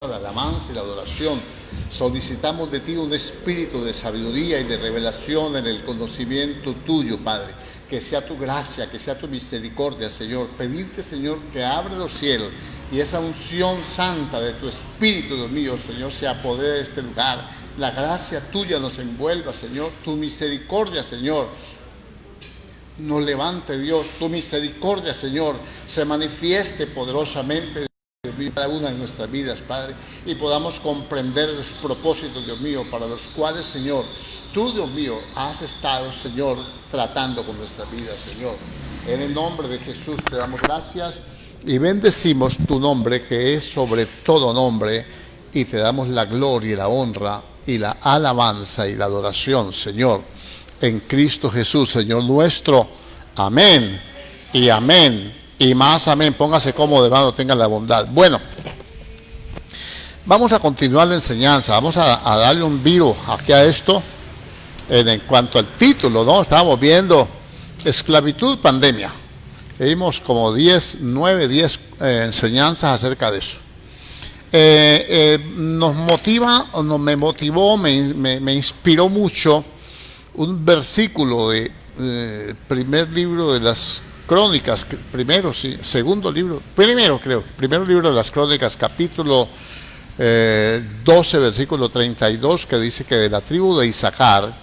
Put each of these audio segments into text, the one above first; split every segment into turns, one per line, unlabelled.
la alabanza y la adoración. Solicitamos de ti un espíritu de sabiduría y de revelación en el conocimiento tuyo, Padre. Que sea tu gracia, que sea tu misericordia, Señor. Pedirte, Señor, que abra los cielos y esa unción santa de tu Espíritu, Dios mío, Señor, se apodere de este lugar. La gracia tuya nos envuelva, Señor. Tu misericordia, Señor, nos levante, Dios. Tu misericordia, Señor, se manifieste poderosamente cada una de nuestras vidas, Padre, y podamos comprender los propósitos, Dios mío, para los cuales, Señor, tú, Dios mío, has estado, Señor, tratando con nuestras vidas, Señor. En el nombre de Jesús te damos gracias y bendecimos tu nombre, que es sobre todo nombre, y te damos la gloria y la honra y la alabanza y la adoración, Señor, en Cristo Jesús, Señor nuestro. Amén y amén. Y más amén. Póngase cómodo, hermano, tengan la bondad. Bueno, vamos a continuar la enseñanza. Vamos a darle un viro aquí a esto. En cuanto al título, ¿no? Estábamos viendo esclavitud, pandemia. Vimos como 9, 10 enseñanzas acerca de eso. Nos motiva, o me motivó, me inspiró mucho un versículo de primer libro de las Crónicas, primero libro de las Crónicas, capítulo 12, versículo 32, que dice que de la tribu de Isaacar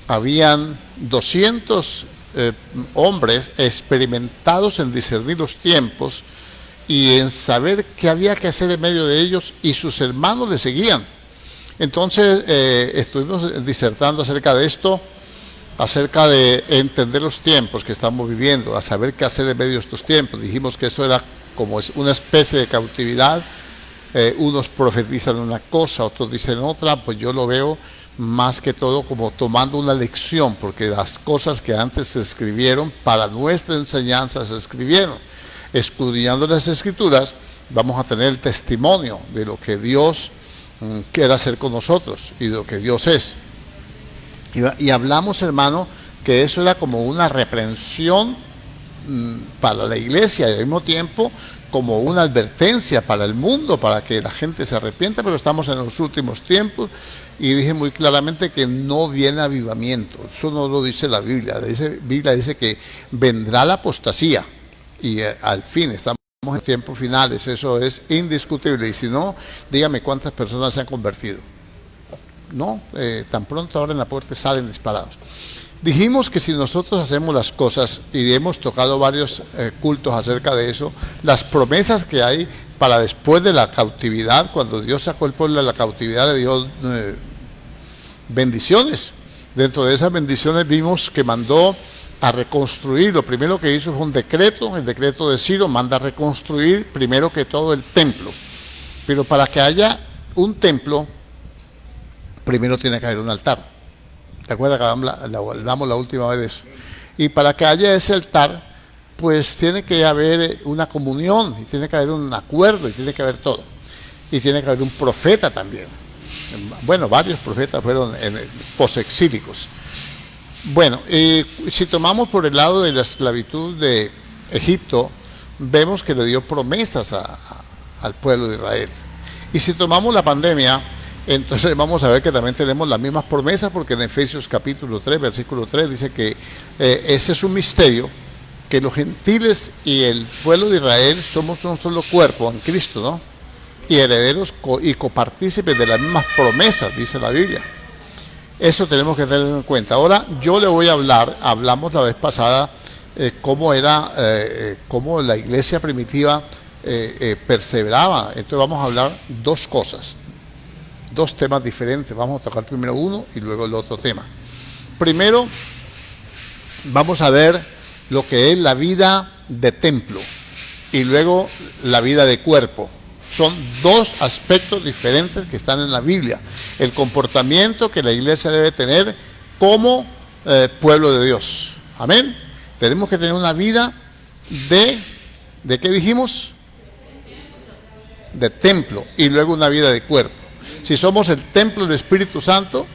habían 200 hombres experimentados en discernir los tiempos y en saber qué había que hacer en medio de ellos, y sus hermanos le seguían. Entonces estuvimos disertando acerca de esto, acerca de entender los tiempos que estamos viviendo, a saber qué hacer en medio de estos tiempos. Dijimos que eso era como una especie de cautividad. Unos profetizan una cosa, otros dicen otra. Pues yo lo veo más que todo como tomando una lección, porque las cosas que antes se escribieron para nuestra enseñanza se escribieron. Escudriñando las Escrituras vamos a tener el testimonio de lo que Dios quiere hacer con nosotros y de lo que Dios es. Y hablamos, hermano, que eso era como una reprensión para la iglesia y al mismo tiempo como una advertencia para el mundo, para que la gente se arrepienta, pero estamos en los últimos tiempos y dije muy claramente que no viene avivamiento. Eso no lo dice la Biblia. La Biblia dice que vendrá la apostasía y al fin estamos en tiempos finales. Eso es indiscutible. Y si no, dígame cuántas personas se han convertido. No, tan pronto abren la puerta salen disparados. Dijimos que si nosotros hacemos las cosas, y hemos tocado varios cultos acerca de eso, las promesas que hay para después de la cautividad, cuando Dios sacó el pueblo de la cautividad, le dio bendiciones. Dentro de esas bendiciones vimos que mandó a reconstruir. Lo primero que hizo fue un decreto, el decreto de Ciro manda a reconstruir primero que todo el templo. Pero para que haya un templo, primero tiene que haber un altar. ¿Te acuerdas que hablamos la última vez de eso? Y para que haya ese altar, pues tiene que haber una comunión, y tiene que haber un acuerdo, y tiene que haber todo. Y tiene que haber un profeta también. Bueno, varios profetas fueron posexílicos. Bueno, si tomamos por el lado de la esclavitud de Egipto, vemos que le dio promesas al pueblo de Israel. Y si tomamos la pandemia, entonces vamos a ver que también tenemos las mismas promesas, porque en Efesios capítulo 3, versículo 3 dice que ese es un misterio, que los gentiles y el pueblo de Israel somos un solo cuerpo en Cristo, ¿no? Y herederos y copartícipes de las mismas promesas, dice la Biblia. Eso tenemos que tener en cuenta. Ahora yo le voy a hablamos la vez pasada cómo la iglesia primitiva perseveraba. Entonces vamos a hablar dos cosas. Dos temas diferentes. Vamos a tocar primero uno y luego el otro tema. Primero, vamos a ver lo que es la vida de templo y luego la vida de cuerpo. Son dos aspectos diferentes que están en la Biblia. El comportamiento que la iglesia debe tener como pueblo de Dios. Amén. Tenemos que tener una vida ¿de qué dijimos? De templo y luego una vida de cuerpo. Si somos el templo del Espíritu Santo,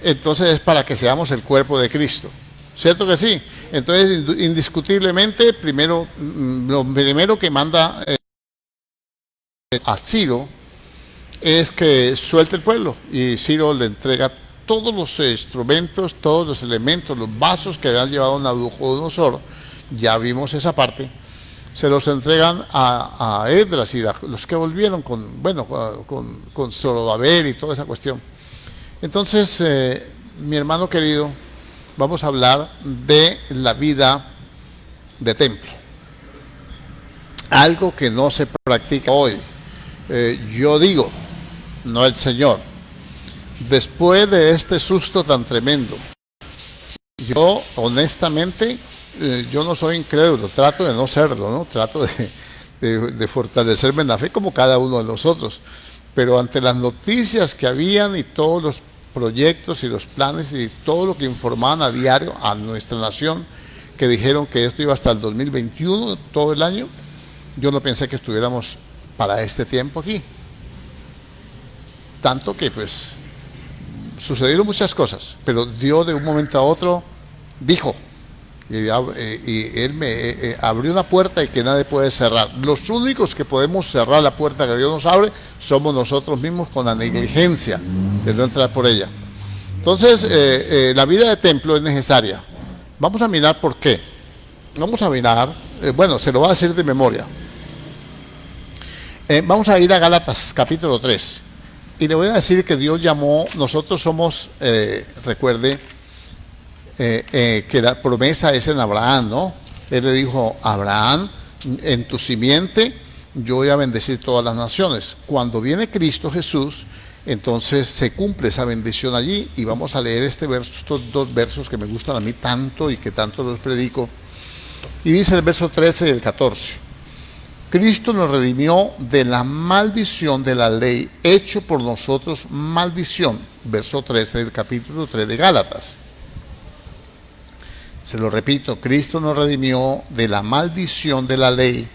entonces es para que seamos el cuerpo de Cristo. ¿Cierto que sí? Entonces, indiscutiblemente, lo primero que manda a Ciro es que suelte el pueblo, y Ciro le entrega todos los instrumentos, todos los elementos, los vasos que habían llevado Nabucodonosor. Ya vimos esa parte. Se los entregan a Esdras y los que volvieron con Zorobabel y toda esa cuestión. Entonces, mi hermano querido, vamos a hablar de la vida de templo. Algo que no se practica hoy. Yo digo, no el Señor, después de este susto tan tremendo, yo honestamente, yo no soy incrédulo, trato de no serlo, ¿no? Trato de fortalecerme en la fe como cada uno de nosotros, pero ante las noticias que habían y todos los proyectos y los planes y todo lo que informaban a diario a nuestra nación, que dijeron que esto iba hasta el 2021, todo el año, yo no pensé que estuviéramos para este tiempo aquí. Tanto que pues sucedieron muchas cosas, pero Dios de un momento a otro dijo, y Él me abrió una puerta y que nadie puede cerrar. Los únicos que podemos cerrar la puerta que Dios nos abre somos nosotros mismos, con la negligencia de no entrar por ella. Entonces, la vida de templo es necesaria. Vamos a mirar por qué. Vamos a mirar, se lo voy a decir de memoria. Vamos a ir a Gálatas capítulo 3. Y le voy a decir que Dios llamó, nosotros somos, recuerde, que la promesa es en Abraham, ¿no? Él le dijo a Abraham, en tu simiente yo voy a bendecir todas las naciones. Cuando viene Cristo Jesús, entonces se cumple esa bendición allí, y vamos a leer estos dos versos que me gustan a mí tanto y que tanto los predico. Y dice el verso 13 y el 14. Cristo nos redimió de la maldición de la ley, hecho por nosotros maldición. Verso 13 del capítulo 3 de Gálatas. Se lo repito, Cristo nos redimió de la maldición de la ley,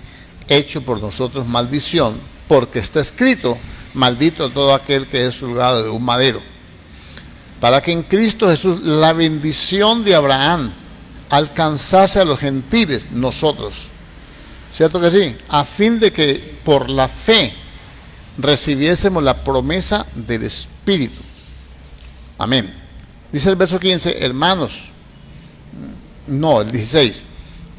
hecho por nosotros maldición, porque está escrito, maldito todo aquel que es colgado de un madero. Para que en Cristo Jesús la bendición de Abraham alcanzase a los gentiles, nosotros. ¿Cierto que sí? A fin de que por la fe recibiésemos la promesa del Espíritu. Amén. Dice el verso 15, hermanos, no, el 16.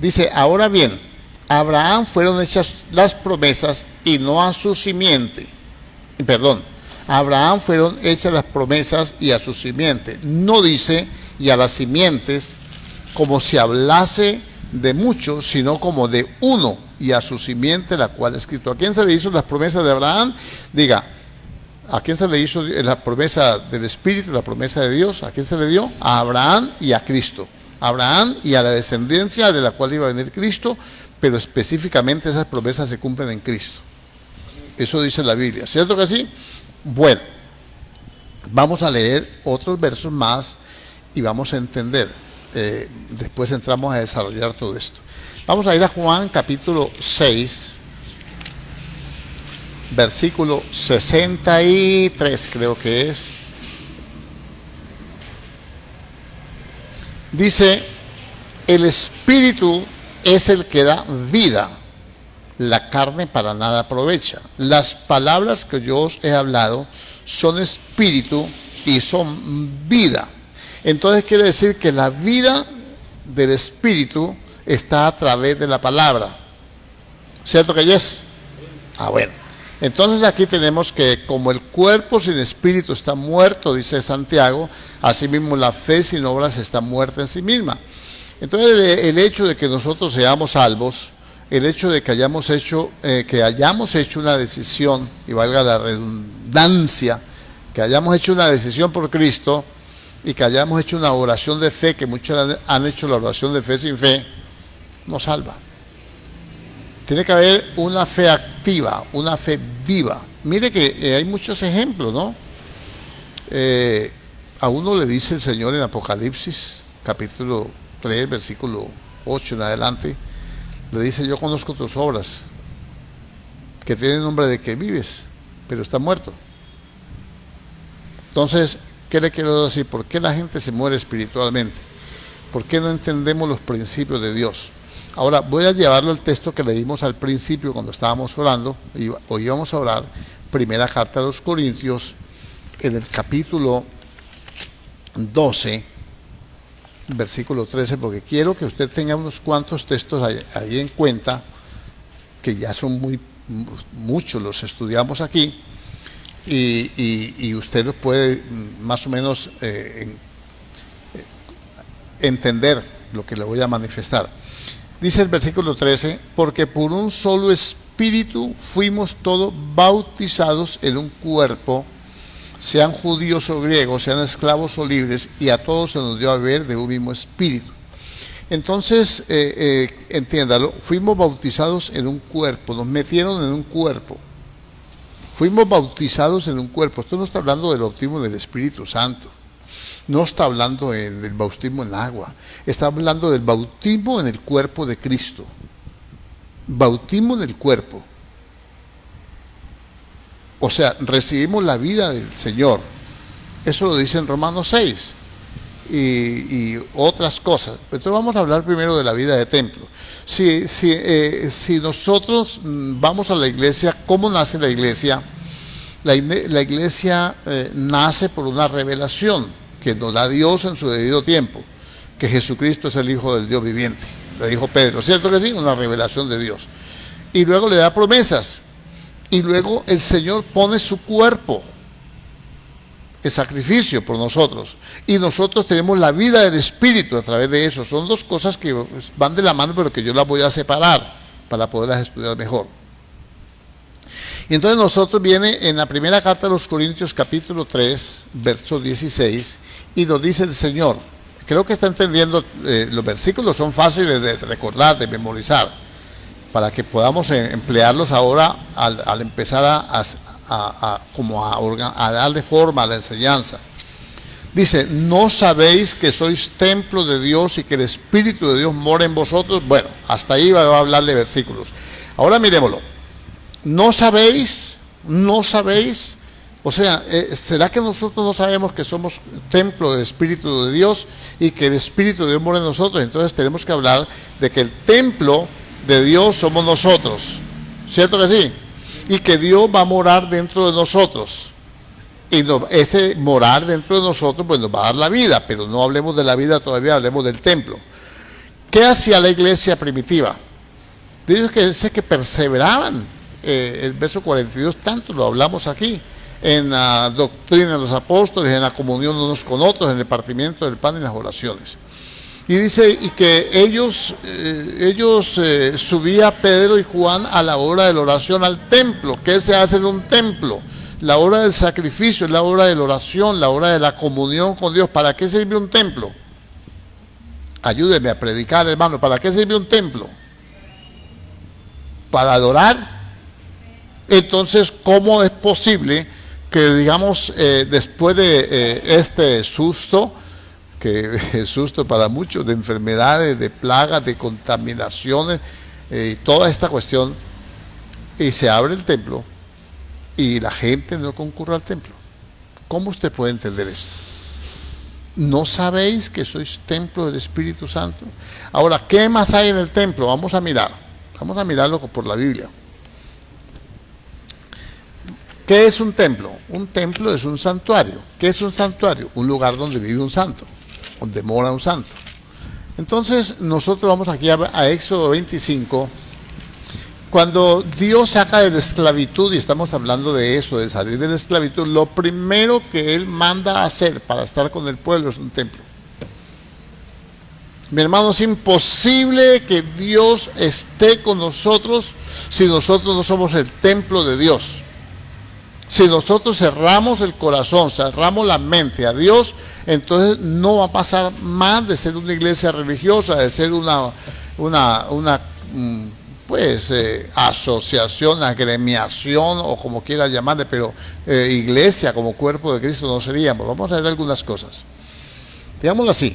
Dice, ahora bien, a Abraham fueron hechas las promesas y no a su simiente. Perdón, a Abraham fueron hechas las promesas y a su simiente. No dice y a las simientes como si hablase de muchos, sino como de uno, y a su simiente, la cual es escrito. ¿A quién se le hizo las promesas de Abraham? Diga, ¿a quién se le hizo la promesa del Espíritu, la promesa de Dios? ¿A quién se le dio? A Abraham y a Cristo. A Abraham y a la descendencia de la cual iba a venir Cristo, pero específicamente esas promesas se cumplen en Cristo. Eso dice la Biblia, ¿cierto que sí? Bueno, vamos a leer otros versos más y vamos a entender. Después entramos a desarrollar todo esto. Vamos a ir a Juan capítulo 6, versículo 63, creo que es. Dice, el Espíritu es el que da vida, la carne para nada aprovecha. Las palabras que yo os he hablado son espíritu y son vida. Entonces quiere decir que la vida del Espíritu está a través de la palabra. ¿Cierto que yes? Bueno. Entonces aquí tenemos que como el cuerpo sin espíritu está muerto, dice Santiago, asimismo la fe sin obras está muerta en sí misma. Entonces el hecho de que nosotros seamos salvos, el hecho de que hayamos hecho una decisión, y valga la redundancia, que hayamos hecho una decisión por Cristo, y que hayamos hecho una oración de fe, que muchos han hecho la oración de fe sin fe, nos salva. Tiene que haber una fe activa, una fe viva. Mire que hay muchos ejemplos, ¿no? A uno le dice el Señor en Apocalipsis, capítulo 3, versículo 8 en adelante, le dice, yo conozco tus obras, que tienen nombre de que vives, pero está muerto. Entonces, ¿qué le quiero decir? ¿Por qué la gente se muere espiritualmente? ¿Por qué no entendemos los principios de Dios? Ahora, voy a llevarlo al texto que leímos al principio cuando estábamos orando, o íbamos a orar, primera carta a los Corintios, en el capítulo 12, versículo 13, porque quiero que usted tenga unos cuantos textos ahí en cuenta, que ya son muchos, los estudiamos aquí, y usted los puede más o menos entender lo que le voy a manifestar. Dice el versículo 13, porque por un solo espíritu fuimos todos bautizados en un cuerpo, sean judíos o griegos, sean esclavos o libres, y a todos se nos dio a beber de un mismo espíritu. Entonces, entiéndalo, fuimos bautizados en un cuerpo, nos metieron en un cuerpo. Fuimos bautizados en un cuerpo. Esto no está hablando del bautismo del Espíritu Santo. No está hablando del bautismo en agua. Está hablando del bautismo en el cuerpo de Cristo. Bautismo en el cuerpo. O sea, recibimos la vida del Señor. Eso lo dice en Romanos 6. Y otras cosas. Entonces vamos a hablar primero de la vida de templo. Si nosotros vamos a la iglesia, ¿cómo nace la iglesia? La iglesia nace por una revelación que nos da Dios en su debido tiempo, que Jesucristo es el Hijo del Dios viviente. Le dijo Pedro, ¿cierto que sí? Una revelación de Dios. Y luego le da promesas. Y luego el Señor pone su cuerpo, el sacrificio por nosotros, y nosotros tenemos la vida del Espíritu a través de eso. Son dos cosas que van de la mano, pero que yo las voy a separar para poderlas estudiar mejor. Y entonces nosotros viene en la primera carta de los Corintios, capítulo 3, verso 16, y nos dice el Señor, creo que está entendiendo, los versículos son fáciles de recordar, de memorizar, para que podamos emplearlos ahora al empezar a darle forma a la enseñanza. Dice, ¿no sabéis que sois templo de Dios y que el Espíritu de Dios mora en vosotros? Bueno, hasta ahí va a hablar de versículos. Ahora miremoslo. ¿No sabéis? O sea, ¿será que nosotros no sabemos que somos templo del Espíritu de Dios y que el Espíritu de Dios mora en nosotros? Entonces tenemos que hablar de que el templo de Dios somos nosotros. ¿Cierto que sí? Y que Dios va a morar dentro de nosotros. Y ese morar dentro de nosotros pues nos va a dar la vida, pero no hablemos de la vida todavía, hablemos del templo. ¿Qué hacía la iglesia primitiva? Dice que perseveraban. El verso 42, tanto lo hablamos aquí, en la doctrina de los apóstoles, en la comunión unos con otros, en el partimiento del pan y las oraciones. Y dice, y que ellos subía Pedro y Juan a la hora de la oración al templo. ¿Qué se hace en un templo? La hora del sacrificio, es la hora de la oración, la hora de la comunión con Dios. ¿Para qué sirve un templo? Ayúdeme a predicar, hermano. ¿Para qué sirve un templo? ¿Para adorar? Entonces, ¿cómo es posible que, digamos, después de este susto, que es susto para muchos, de enfermedades, de plagas, de contaminaciones, toda esta cuestión, y se abre el templo, y la gente no concurre al templo? ¿Cómo usted puede entender esto? ¿No sabéis que sois templo del Espíritu Santo? Ahora, ¿qué más hay en el templo? Vamos a mirarlo por la Biblia. ¿Qué es un templo? Un templo es un santuario. ¿Qué es un santuario? Un lugar donde vive un santo, donde mora un santo. Entonces, nosotros vamos aquí a Éxodo 25. Cuando Dios saca de la esclavitud, y estamos hablando de eso, de salir de la esclavitud, lo primero que Él manda a hacer para estar con el pueblo es un templo. Mi hermano, es imposible que Dios esté con nosotros si nosotros no somos el templo de Dios. Si nosotros cerramos el corazón, cerramos la mente a Dios, entonces no va a pasar más de ser una iglesia religiosa, de ser una asociación, agremiación o como quiera llamarle, pero iglesia como cuerpo de Cristo no seríamos. Vamos a ver algunas cosas. Digámoslo así.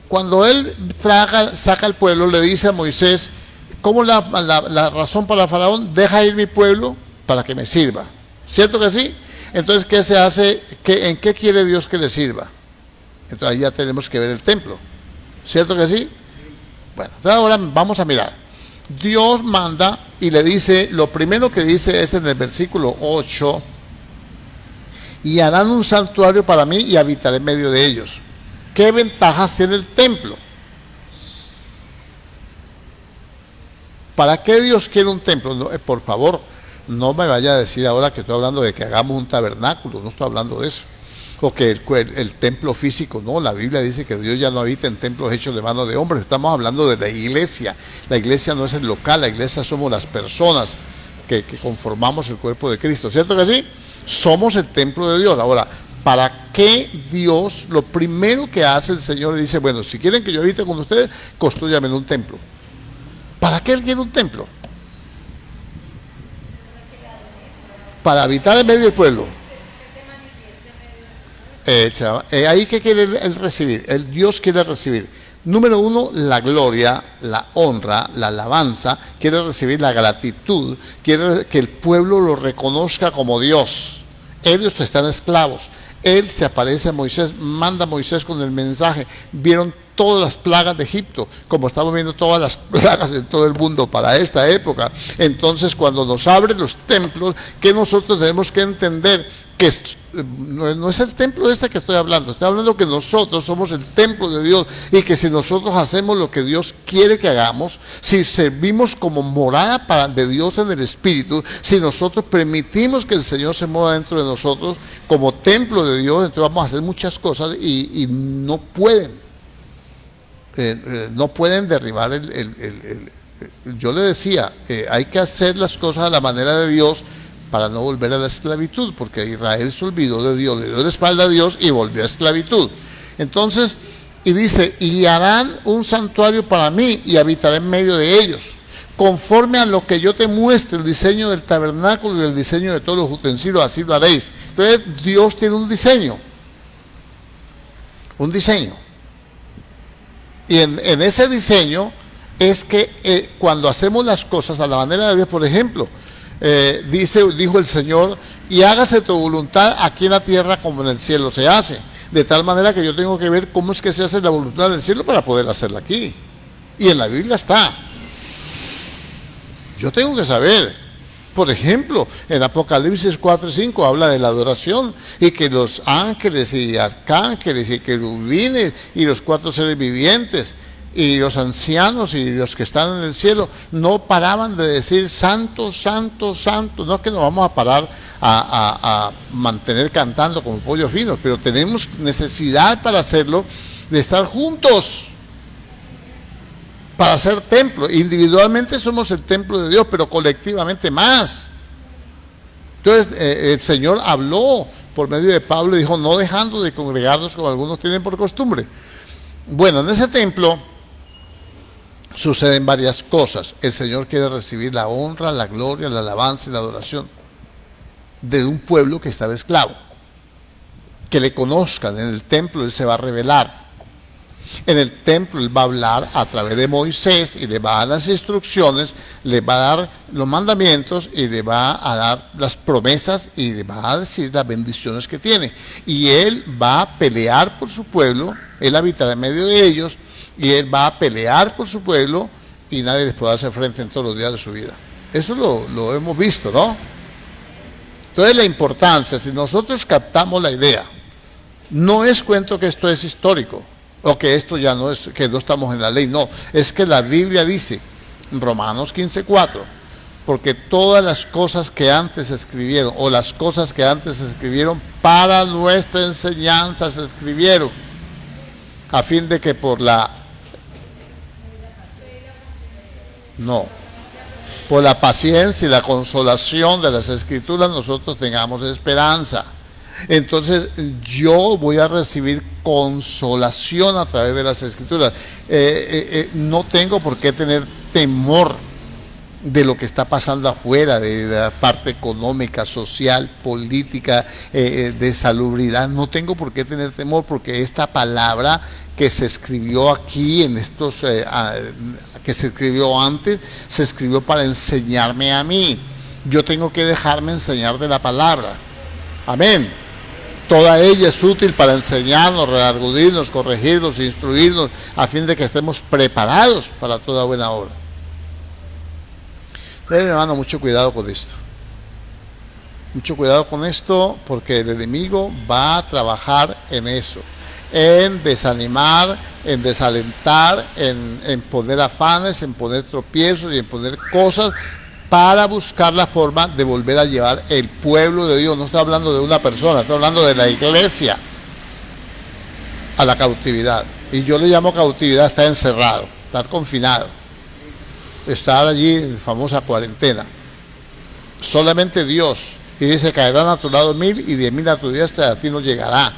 Cuando Él saca al pueblo, le dice a Moisés, ¿cómo la razón para Faraón? Deja ir mi pueblo para que me sirva. ¿Cierto que sí? Entonces, ¿qué se hace? ¿En qué quiere Dios que le sirva? Entonces ahí ya tenemos que ver el templo. ¿Cierto que sí? Bueno, entonces ahora vamos a mirar. Dios manda y le dice, lo primero que dice es en el versículo 8, y harán un santuario para mí y habitaré en medio de ellos. ¿Qué ventajas tiene el templo? ¿Para qué Dios quiere un templo? No, por favor, no me vaya a decir ahora que estoy hablando de que hagamos un tabernáculo, no estoy hablando de eso. O que el templo físico, no, la Biblia dice que Dios ya no habita en templos hechos de mano de hombres, estamos hablando de la iglesia. La iglesia no es el local, la iglesia somos las personas que conformamos el cuerpo de Cristo, ¿cierto que sí? Somos el templo de Dios. Ahora, ¿para qué Dios, lo primero que hace el Señor, le dice, bueno, si quieren que yo habite con ustedes, construyanme un templo? ¿Para qué Él quiere un templo? Para habitar en medio del pueblo. Ahí que quiere Él recibir, el Dios quiere recibir. Número uno, la gloria, la honra, la alabanza, quiere recibir la gratitud, quiere que el pueblo lo reconozca como Dios. Ellos están esclavos. Él se aparece a Moisés, manda a Moisés con el mensaje. Vieron todas las plagas de Egipto, como estamos viendo todas las plagas de todo el mundo para esta época. Entonces, cuando nos abren los templos, que nosotros tenemos que entender que no es el templo este que estoy hablando que nosotros somos el templo de Dios, y que si nosotros hacemos lo que Dios quiere que hagamos, si servimos como morada de Dios en el Espíritu, si nosotros permitimos que el Señor se mueva dentro de nosotros como templo de Dios, entonces vamos a hacer muchas cosas y no pueden derribar yo le decía, hay que hacer las cosas a la manera de Dios para no volver a la esclavitud, porque Israel se olvidó de Dios, le dio la espalda a Dios y volvió a esclavitud. Entonces, y dice, y harán un santuario para mí y habitaré en medio de ellos, conforme a lo que yo te muestre, el diseño del tabernáculo y el diseño de todos los utensilios, así lo haréis. Entonces, Dios tiene un diseño. Y en ese diseño es que cuando hacemos las cosas a la manera de Dios, por ejemplo, dijo el Señor, y hágase tu voluntad aquí en la tierra como en el cielo se hace. De tal manera que yo tengo que ver cómo es que se hace la voluntad del cielo para poder hacerla aquí. Y en la Biblia está. Yo tengo que saber. Por ejemplo, en Apocalipsis 4 y 5 habla de la adoración, y que los ángeles y arcángeles y querubines y los 4 seres vivientes y los ancianos y los que están en el cielo no paraban de decir santo, santo, santo. No es que nos vamos a parar a mantener cantando como pollos finos, pero tenemos necesidad para hacerlo, de estar juntos para hacer templo. Individualmente somos el templo de Dios, pero colectivamente más. Entonces el Señor habló por medio de Pablo y dijo, no dejando de congregarnos como algunos tienen por costumbre. Bueno, en ese templo suceden varias cosas. El Señor quiere recibir la honra, la gloria, la alabanza y la adoración de un pueblo que estaba esclavo. Que le conozcan. En el templo Él se va a revelar. En el templo Él va a hablar a través de Moisés y le va a dar las instrucciones, le va a dar los mandamientos y le va a dar las promesas y le va a decir las bendiciones que tiene. Y Él va a pelear por su pueblo, Él habitará en medio de ellos, y Él va a pelear por su pueblo y nadie les podrá hacer frente en todos los días de su vida. Eso lo hemos visto, ¿no? Entonces la importancia, si nosotros captamos la idea, no es cuento que esto es histórico, o que esto ya no es, que no estamos en la ley, no, es que la Biblia dice, en Romanos 15:4, porque todas las cosas que antes se escribieron, o las cosas que antes se escribieron, para nuestra enseñanza se escribieron, a fin de que por la paciencia y la consolación de las Escrituras nosotros tengamos esperanza. Entonces yo voy a recibir consolación a través de las Escrituras. No tengo por qué tener temor de lo que está pasando afuera, de la parte económica, social, política, de salubridad. No tengo por qué tener temor, porque esta palabra que se escribió aquí, en estos que se escribió antes, se escribió para enseñarme a mí. Yo tengo que dejarme enseñar de la palabra. Amén. Toda ella es útil para enseñarnos, redargudirnos, corregirnos, instruirnos, a fin de que estemos preparados para toda buena obra. Mi hermano, mucho cuidado con esto. Mucho cuidado con esto porque el enemigo va a trabajar en eso, en desanimar, en desalentar, en poner afanes, en poner tropiezos y en poner cosas para buscar la forma de volver a llevar el pueblo de Dios. No estoy hablando de una persona, estoy hablando de la iglesia a la cautividad. Y yo le llamo cautividad, estar encerrado, estar confinado, estar allí en famosa cuarentena. Solamente Dios. Y dice, caerán a tu lado 1000 y 10.000 a tu diestra, a ti no llegará.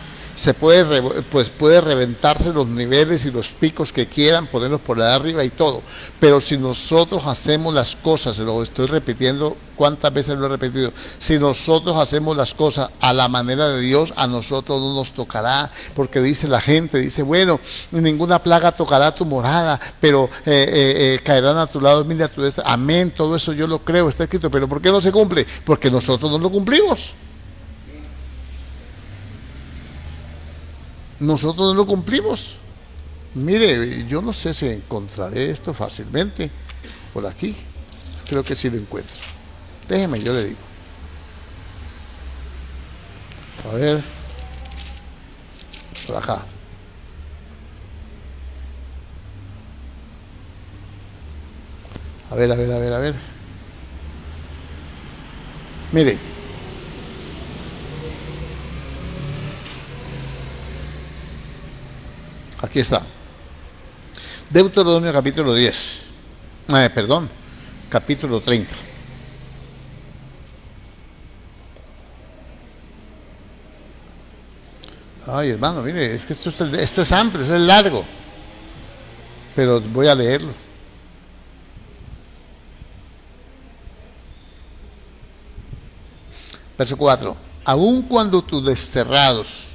Puede reventarse los niveles y los picos que quieran, ponerlos por allá arriba y todo. Pero si nosotros hacemos las cosas, se lo estoy repitiendo, ¿cuántas veces lo he repetido? Si nosotros hacemos las cosas a la manera de Dios, a nosotros no nos tocará, porque dice la gente, dice, bueno, ninguna plaga tocará tu morada, pero caerán a tu lado 1000 y a tu diestra. Amén, todo eso yo lo creo, está escrito, pero ¿por qué no se cumple? Porque nosotros no lo cumplimos. Nosotros no lo cumplimos. Mire, yo no sé si encontraré esto fácilmente por aquí. Creo que sí lo encuentro. Déjeme, yo le digo. A ver. Por acá. A ver. Mire. Aquí está. Deuteronomio capítulo 10. Capítulo 30. Ay, hermano, mire, es que esto es amplio, esto es largo. Pero voy a leerlo. Verso 4. Aun cuando tus desterrados,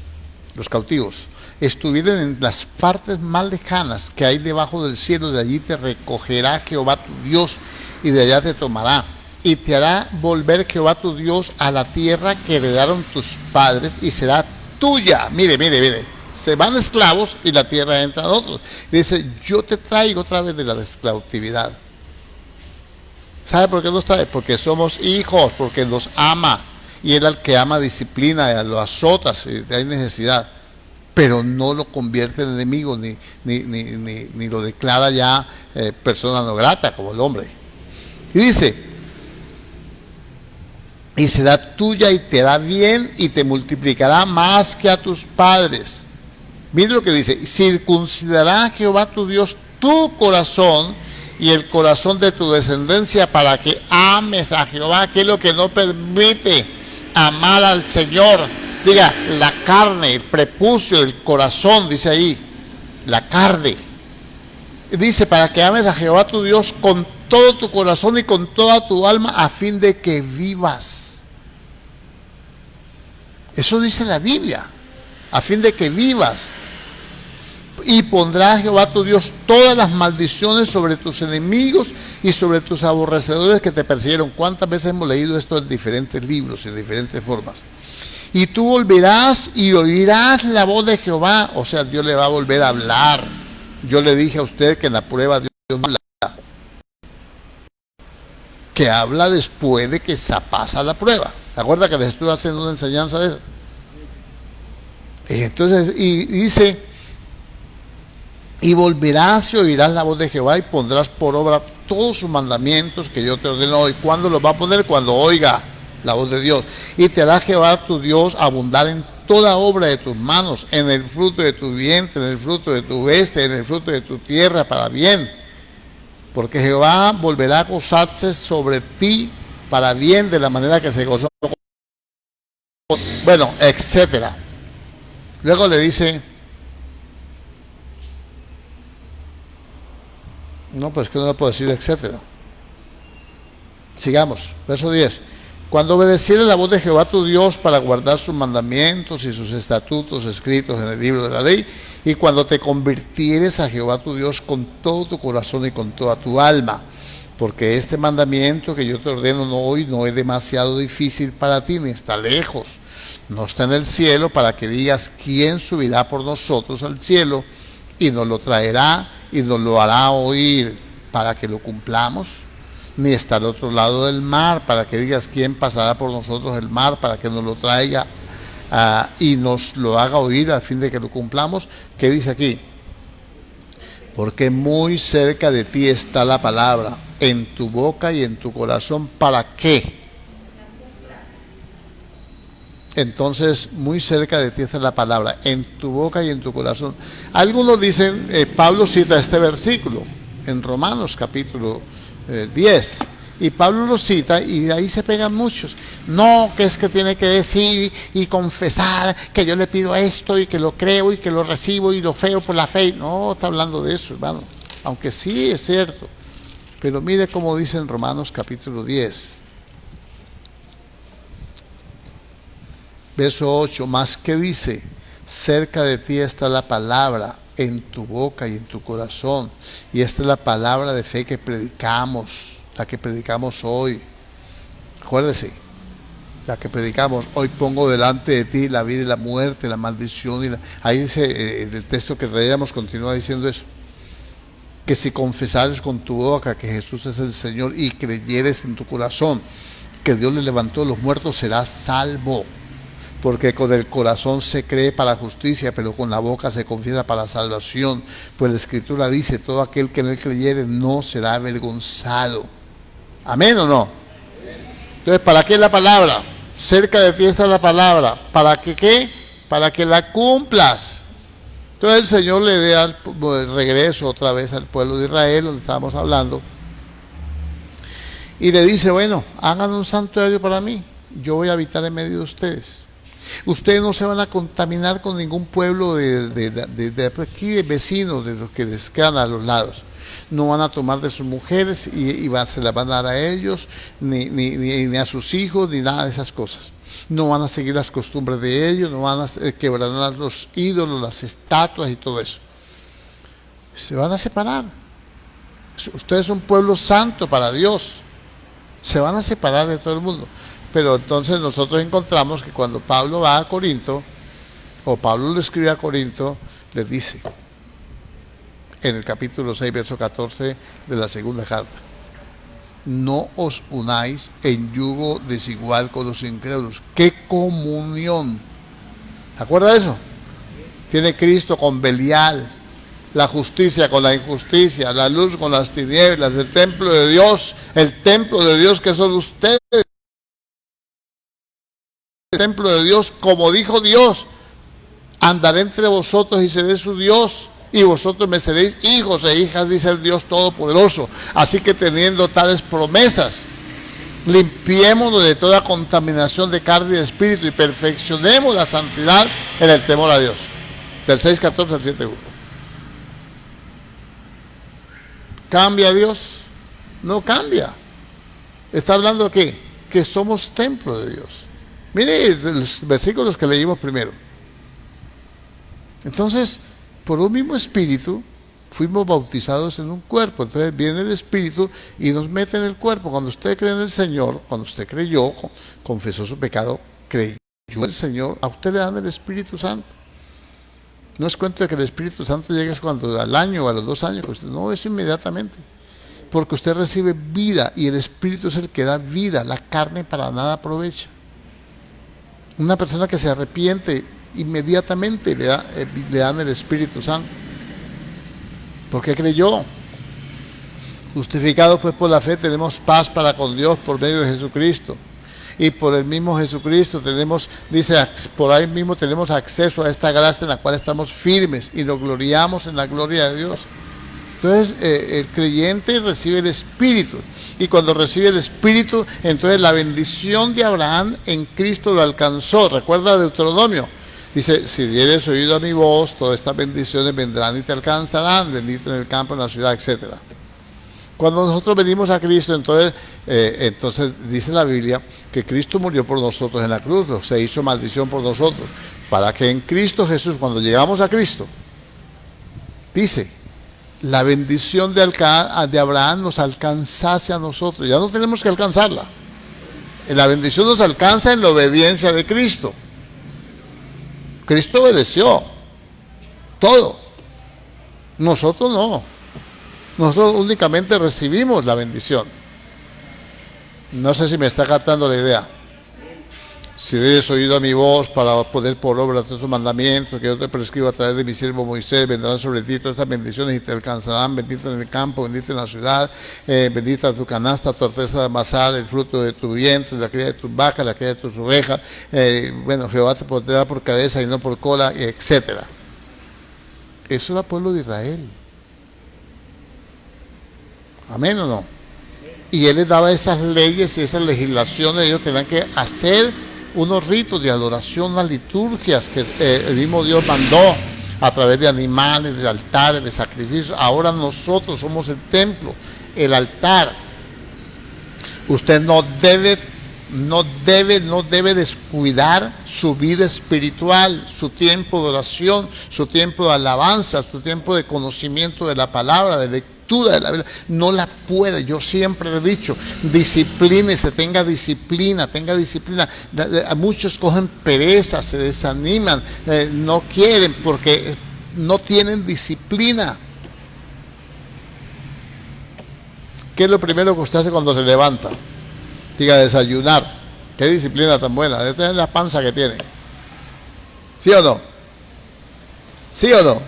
los cautivos, estuvieran en las partes más lejanas que hay debajo del cielo, de allí te recogerá Jehová tu Dios y de allá te tomará y te hará volver Jehová tu Dios a la tierra que heredaron tus padres y será tuya. Mire, se van esclavos y la tierra entra a otros. Y dice, yo te traigo otra vez de la esclavitud. ¿Sabe por qué nos trae? Porque somos hijos, porque nos ama y él al que ama disciplina, lo azota si hay necesidad, pero no lo convierte en enemigo ni lo declara ya persona no grata como el hombre. Y dice, y será tuya y te hará bien y te multiplicará más que a tus padres. Mire lo que dice, circuncidará Jehová tu Dios tu corazón y el corazón de tu descendencia para que ames a Jehová, que es lo que no permite amar al Señor. Diga, la carne, el prepucio, el corazón, dice ahí, la carne. Dice, para que ames a Jehová tu Dios con todo tu corazón y con toda tu alma, a fin de que vivas. Eso dice la Biblia, a fin de que vivas. Y pondrá Jehová tu Dios todas las maldiciones sobre tus enemigos y sobre tus aborrecedores que te persiguieron. ¿Cuántas veces hemos leído esto en diferentes libros, en diferentes formas? Y tú volverás y oirás la voz de Jehová. O sea, Dios le va a volver a hablar. Yo le dije a usted que en la prueba Dios no habla, que habla después de que se pasa la prueba. ¿Se acuerda que les estuve haciendo una enseñanza de eso? Entonces, y dice, y volverás y oirás la voz de Jehová y pondrás por obra todos sus mandamientos que yo te ordeno hoy. ¿Cuándo los va a poner? Cuando oiga la voz de Dios. Y te hará Jehová tu Dios abundar en toda obra de tus manos, en el fruto de tu vientre, en el fruto de tu bestia, en el fruto de tu tierra, para bien. Porque Jehová volverá a gozarse sobre ti para bien, de la manera que se gozó. Bueno, etcétera. Luego le dice, no, pues que no le puedo decir etcétera. Sigamos, verso 10. Cuando obedecieres la voz de Jehová tu Dios para guardar sus mandamientos y sus estatutos escritos en el libro de la ley, y cuando te convirtieres a Jehová tu Dios con todo tu corazón y con toda tu alma, porque este mandamiento que yo te ordeno hoy no es demasiado difícil para ti, ni está lejos, no está en el cielo, para que digas, ¿quién subirá por nosotros al cielo? Y nos lo traerá y nos lo hará oír, para que lo cumplamos. ni está al otro lado del mar, para que digas quién pasará por nosotros el mar, para que nos lo traiga y nos lo haga oír a fin de que lo cumplamos. ¿Qué dice aquí? Porque muy cerca de ti está la palabra, en tu boca y en tu corazón. ¿Para qué? Entonces, muy cerca de ti está la palabra, en tu boca y en tu corazón. Algunos dicen, Pablo cita este versículo en Romanos capítulo 10, y Pablo lo cita y de ahí se pegan muchos. No, que es que tiene que decir y confesar que yo le pido esto y que lo creo y que lo recibo y lo creo por la fe. No, está hablando de eso, hermano, aunque sí es cierto. Pero mire cómo dice en Romanos capítulo 10. Verso 8, más que dice, cerca de ti está la palabra, en tu boca y en tu corazón. Y esta es la palabra de fe que predicamos, la que predicamos hoy. Acuérdese, la que predicamos, hoy pongo delante de ti la vida y la muerte, la maldición. Ahí dice, el texto que traíamos continúa diciendo eso. Que si confesares con tu boca que Jesús es el Señor y creyeres en tu corazón que Dios le levantó de los muertos, serás salvo. Porque con el corazón se cree para justicia, pero con la boca se confiesa para salvación. Pues la Escritura dice, todo aquel que en él creyere no será avergonzado. ¿Amén o no? Entonces, ¿para qué la palabra? Cerca de ti está la palabra. ¿Para que qué? Para que la cumplas. Entonces el Señor le dé el regreso otra vez al pueblo de Israel, donde estábamos hablando. Y le dice, bueno, hagan un santuario para mí. Yo voy a habitar en medio de ustedes. Ustedes no se van a contaminar con ningún pueblo de aquí, de vecinos, de los que les quedan a los lados. No van a tomar de sus mujeres y se las van a dar a ellos, ni a sus hijos, ni nada de esas cosas. No van a seguir las costumbres de ellos, no van a quebrar los ídolos, las estatuas y todo eso. Se van a separar. Ustedes son un pueblo santo para Dios. Se van a separar de todo el mundo. Pero entonces nosotros encontramos que cuando Pablo va a Corinto, o Pablo lo escribe a Corinto, les dice, en el capítulo 6, verso 14 de la segunda carta, no os unáis en yugo desigual con los incrédulos. ¿Qué comunión? ¿Se acuerda de eso? Tiene Cristo con Belial, la justicia con la injusticia, la luz con las tinieblas, el templo de Dios que son ustedes. El templo de Dios, como dijo Dios, andaré entre vosotros y seré su Dios, y vosotros me seréis hijos e hijas, dice el Dios Todopoderoso. Así que teniendo tales promesas, limpiémonos de toda contaminación de carne y de espíritu y perfeccionemos la santidad en el temor a Dios. Del 6:14 al 7:1. ¿Cambia Dios? No cambia. Está hablando de ¿qué? Que somos templo de Dios. Mire los versículos que leímos primero. Entonces, por un mismo espíritu, fuimos bautizados en un cuerpo. Entonces viene el espíritu y nos mete en el cuerpo. Cuando usted cree en el Señor, cuando usted creyó, confesó su pecado, creyó en el Señor, a usted le dan el Espíritu Santo. No es cuento de que el Espíritu Santo llegue cuando al año o a los 2 años. No, es inmediatamente. Porque usted recibe vida y el Espíritu es el que da vida. La carne para nada aprovecha. Una persona que se arrepiente, inmediatamente le dan el Espíritu Santo. Porque creyó. Justificados pues por la fe tenemos paz para con Dios por medio de Jesucristo. Y por el mismo Jesucristo tenemos, dice, por ahí mismo tenemos acceso a esta gracia en la cual estamos firmes y nos gloriamos en la gloria de Dios. Entonces el creyente recibe el Espíritu, y cuando recibe el Espíritu, entonces la bendición de Abraham en Cristo lo alcanzó. Recuerda Deuteronomio, dice, si dieres oído a mi voz, todas estas bendiciones vendrán y te alcanzarán, bendito en el campo, en la ciudad, etcétera. Cuando nosotros venimos a Cristo, entonces dice la Biblia que Cristo murió por nosotros en la cruz, se hizo maldición por nosotros, para que en Cristo Jesús, cuando llegamos a Cristo, dice, la bendición de Abraham nos alcanzase a nosotros. Ya no tenemos que alcanzarla. La bendición nos alcanza en la obediencia de Cristo. Cristo obedeció todo. Nosotros no. Nosotros únicamente recibimos la bendición. No sé si me está captando la idea. Si des oído a mi voz para poder por obra de tus mandamientos que yo te prescribo a través de mi siervo Moisés, vendrán sobre ti todas estas bendiciones y te alcanzarán, bendito en el campo, bendito en la ciudad, bendita tu canasta, tu arteza de amasar, el fruto de tu vientre, la cría de tus vacas, la cría de tus ovejas, bueno, Jehová te pondrá por cabeza y no por cola, etcétera. Eso era el pueblo de Israel. ¿Amén o no? Y él les daba esas leyes y esas legislaciones, ellos tenían que hacer unos ritos de adoración, unas liturgias que el mismo Dios mandó a través de animales, de altares, de sacrificios. Ahora nosotros somos el templo, el altar. Usted no debe descuidar su vida espiritual, su tiempo de oración, su tiempo de alabanza, su tiempo de conocimiento de la palabra, de lectura de la Biblia. No la puede. Yo siempre he dicho, disciplínese, tenga disciplina. Muchos cogen pereza, se desaniman, no quieren porque no tienen disciplina. ¿Qué es lo primero que usted hace cuando se levanta? Diga, desayunar. Qué disciplina tan buena, debe tener la panza que tiene. ¿Sí o no? ¿Sí o no?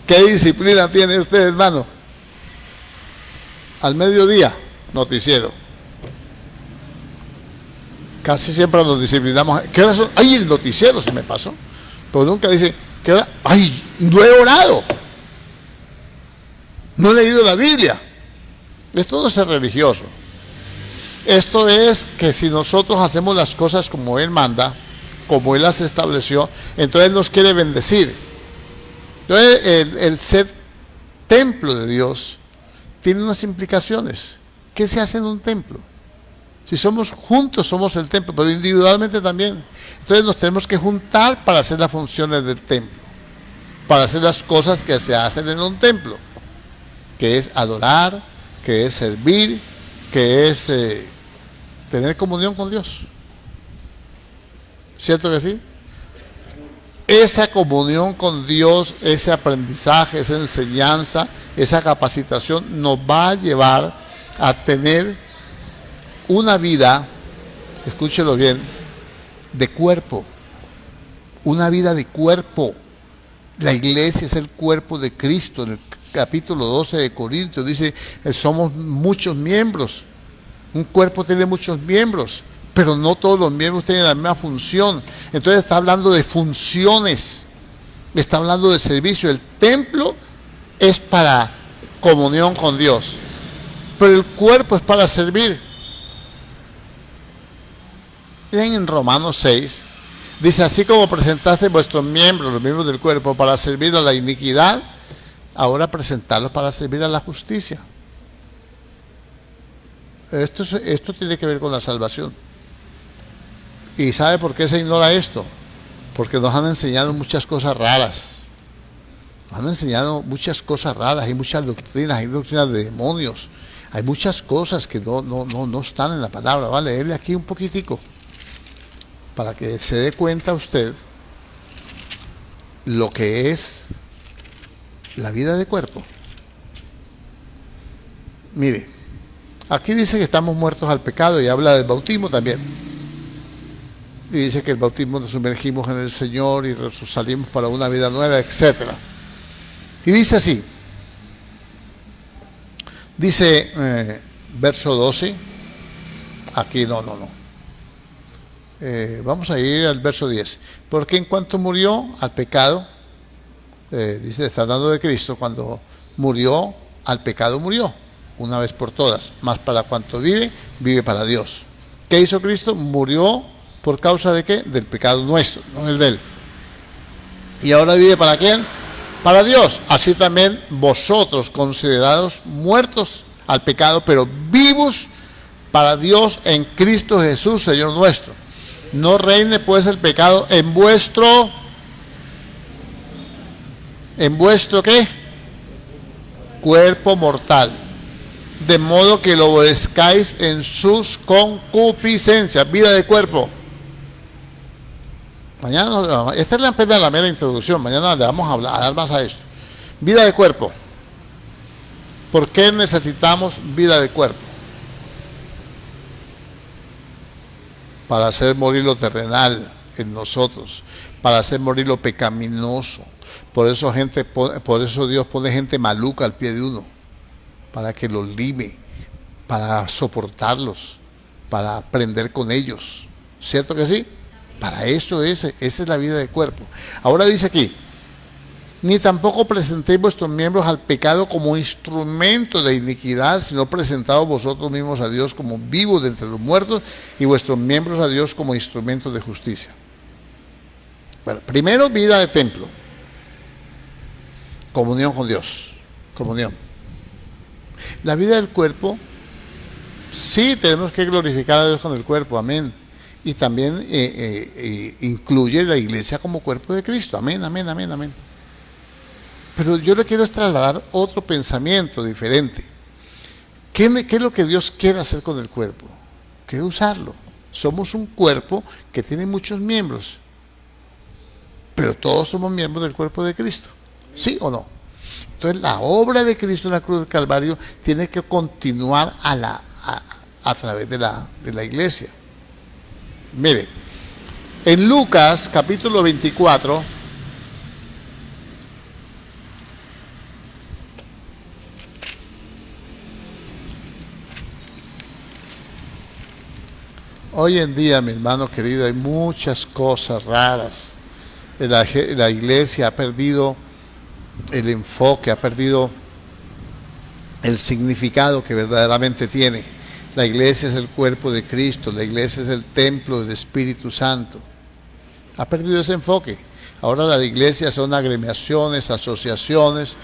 ¿Qué disciplina tiene usted, hermano? Al mediodía, noticiero. Casi siempre nos disciplinamos. ¿Qué hora son? ¡Ay, el noticiero se me pasó! Pero nunca dice, ¿qué hora? ¡Ay, no he orado! No he leído la Biblia. Esto no es ser religioso. Esto es que si nosotros hacemos las cosas como Él manda, como Él las estableció, entonces Él nos quiere bendecir. Entonces el ser templo de Dios tiene unas implicaciones. ¿Qué se hace en un templo? Si somos juntos, somos el templo, pero individualmente también. Entonces nos tenemos que juntar para hacer las funciones del templo, para hacer las cosas que se hacen en un templo, que es adorar, que es servir, que es tener comunión con Dios. ¿Cierto que sí? Esa comunión con Dios, ese aprendizaje, esa enseñanza, esa capacitación nos va a llevar a tener una vida, escúchelo bien, de cuerpo. Una vida de cuerpo. La iglesia es el cuerpo de Cristo. En el capítulo 12 de Corintios dice, somos muchos miembros. Un cuerpo tiene muchos miembros, pero no todos los miembros tienen la misma función. Entonces está hablando de funciones, está hablando de servicio. El templo es para comunión con Dios, pero el cuerpo es para servir. En Romanos 6 dice, así como presentaste vuestros miembros, los miembros del cuerpo, para servir a la iniquidad, ahora presentarlos para servir a la justicia. Esto tiene que ver con la salvación. ¿Y sabe por qué se ignora esto? Porque nos han enseñado muchas cosas raras. Nos han enseñado muchas cosas raras, hay muchas doctrinas, hay doctrinas de demonios, hay muchas cosas que no están en la palabra. Voy a leerle aquí un poquitico, para que se dé cuenta usted lo que es la vida de cuerpo. Mire, aquí dice que estamos muertos al pecado y habla del bautismo también. Y dice que el bautismo nos sumergimos en el Señor y salimos para una vida nueva, etc. Y dice así, dice verso 12, aquí no. Vamos a ir al verso 10. Porque en cuanto murió al pecado, dice, está hablando de Cristo, cuando murió al pecado murió, una vez por todas, más para cuanto vive, vive para Dios. ¿Qué hizo Cristo? Murió por causa de ¿qué? Del pecado nuestro, no el de Él. ¿Y ahora vive para quién? Para Dios. Así también vosotros, considerados muertos al pecado, pero vivos para Dios en Cristo Jesús, Señor nuestro. No reine pues el pecado en vuestro ¿qué? Cuerpo mortal, de modo que lo obedezcáis en sus concupiscencias. Vida de cuerpo. Mañana, esta es apenas la mera introducción, mañana le vamos a dar más a esto. Vida de cuerpo. ¿Por qué necesitamos vida de cuerpo? para hacer morir lo terrenal en nosotros, para hacer morir lo pecaminoso. Por eso Dios pone gente maluca al pie de uno, para que los lime, para soportarlos, para aprender con ellos. ¿Cierto que sí? Para eso esa es la vida del cuerpo. Ahora dice aquí, ni tampoco presentéis vuestros miembros al pecado como instrumento de iniquidad, sino presentaos vosotros mismos a Dios como vivos de entre los muertos y vuestros miembros a Dios como instrumentos de justicia. Bueno, primero, vida de templo. Comunión con Dios. Comunión. La vida del cuerpo, sí tenemos que glorificar a Dios con el cuerpo, amén. Y también incluye la iglesia como cuerpo de Cristo, amén, amén, amén, amén. Pero yo le quiero trasladar otro pensamiento diferente. ¿Qué es lo que Dios quiere hacer con el cuerpo? Quiere usarlo. Somos un cuerpo que tiene muchos miembros, pero todos somos miembros del cuerpo de Cristo. ¿Sí o no? Entonces la obra de Cristo en la cruz del Calvario tiene que continuar a través de la iglesia. Mire, en Lucas capítulo 24, hoy en día, mi hermano querido, hay muchas cosas raras. La iglesia ha perdido el enfoque, ha perdido el significado que verdaderamente tiene. La iglesia es el cuerpo de Cristo, la iglesia es el templo del Espíritu Santo. Ha perdido ese enfoque. Ahora las iglesias son agremiaciones, asociaciones,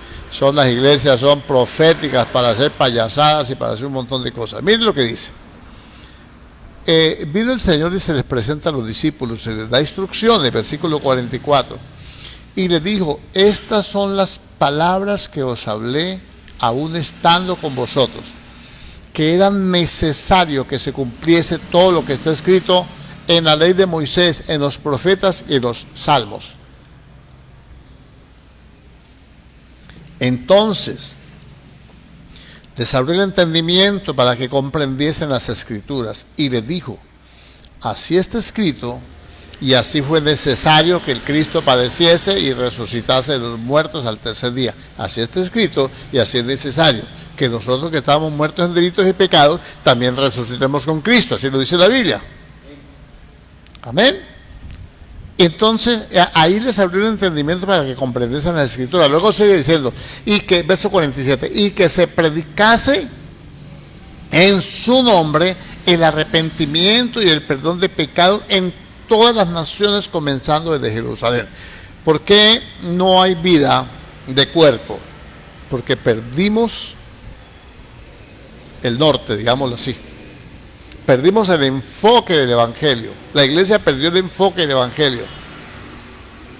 las iglesias son proféticas para hacer payasadas y para hacer un montón de cosas. Miren lo que dice. Vino el Señor y se les presenta a los discípulos, se les da instrucciones, versículo 44, y les dijo, estas son las palabras que os hablé aún estando con vosotros, que era necesario que se cumpliese todo lo que está escrito en la ley de Moisés, en los profetas y en los salmos. Entonces les abrió el entendimiento para que comprendiesen las escrituras y les dijo, así está escrito y así fue necesario que el Cristo padeciese y resucitase de los muertos al tercer día. Así está escrito y así es necesario que nosotros que estábamos muertos en delitos y pecados también resucitemos con Cristo, así lo dice la Biblia. Amén. Entonces ahí les abrió el entendimiento para que comprendiesen la escritura. Luego sigue diciendo, y que, verso 47, y que se predicase en su nombre el arrepentimiento y el perdón de pecados en todas las naciones, comenzando desde Jerusalén. ¿Por qué no hay vida de cuerpo? Porque perdimos el norte, digámoslo así. Perdimos el enfoque del Evangelio. La iglesia perdió el enfoque del Evangelio.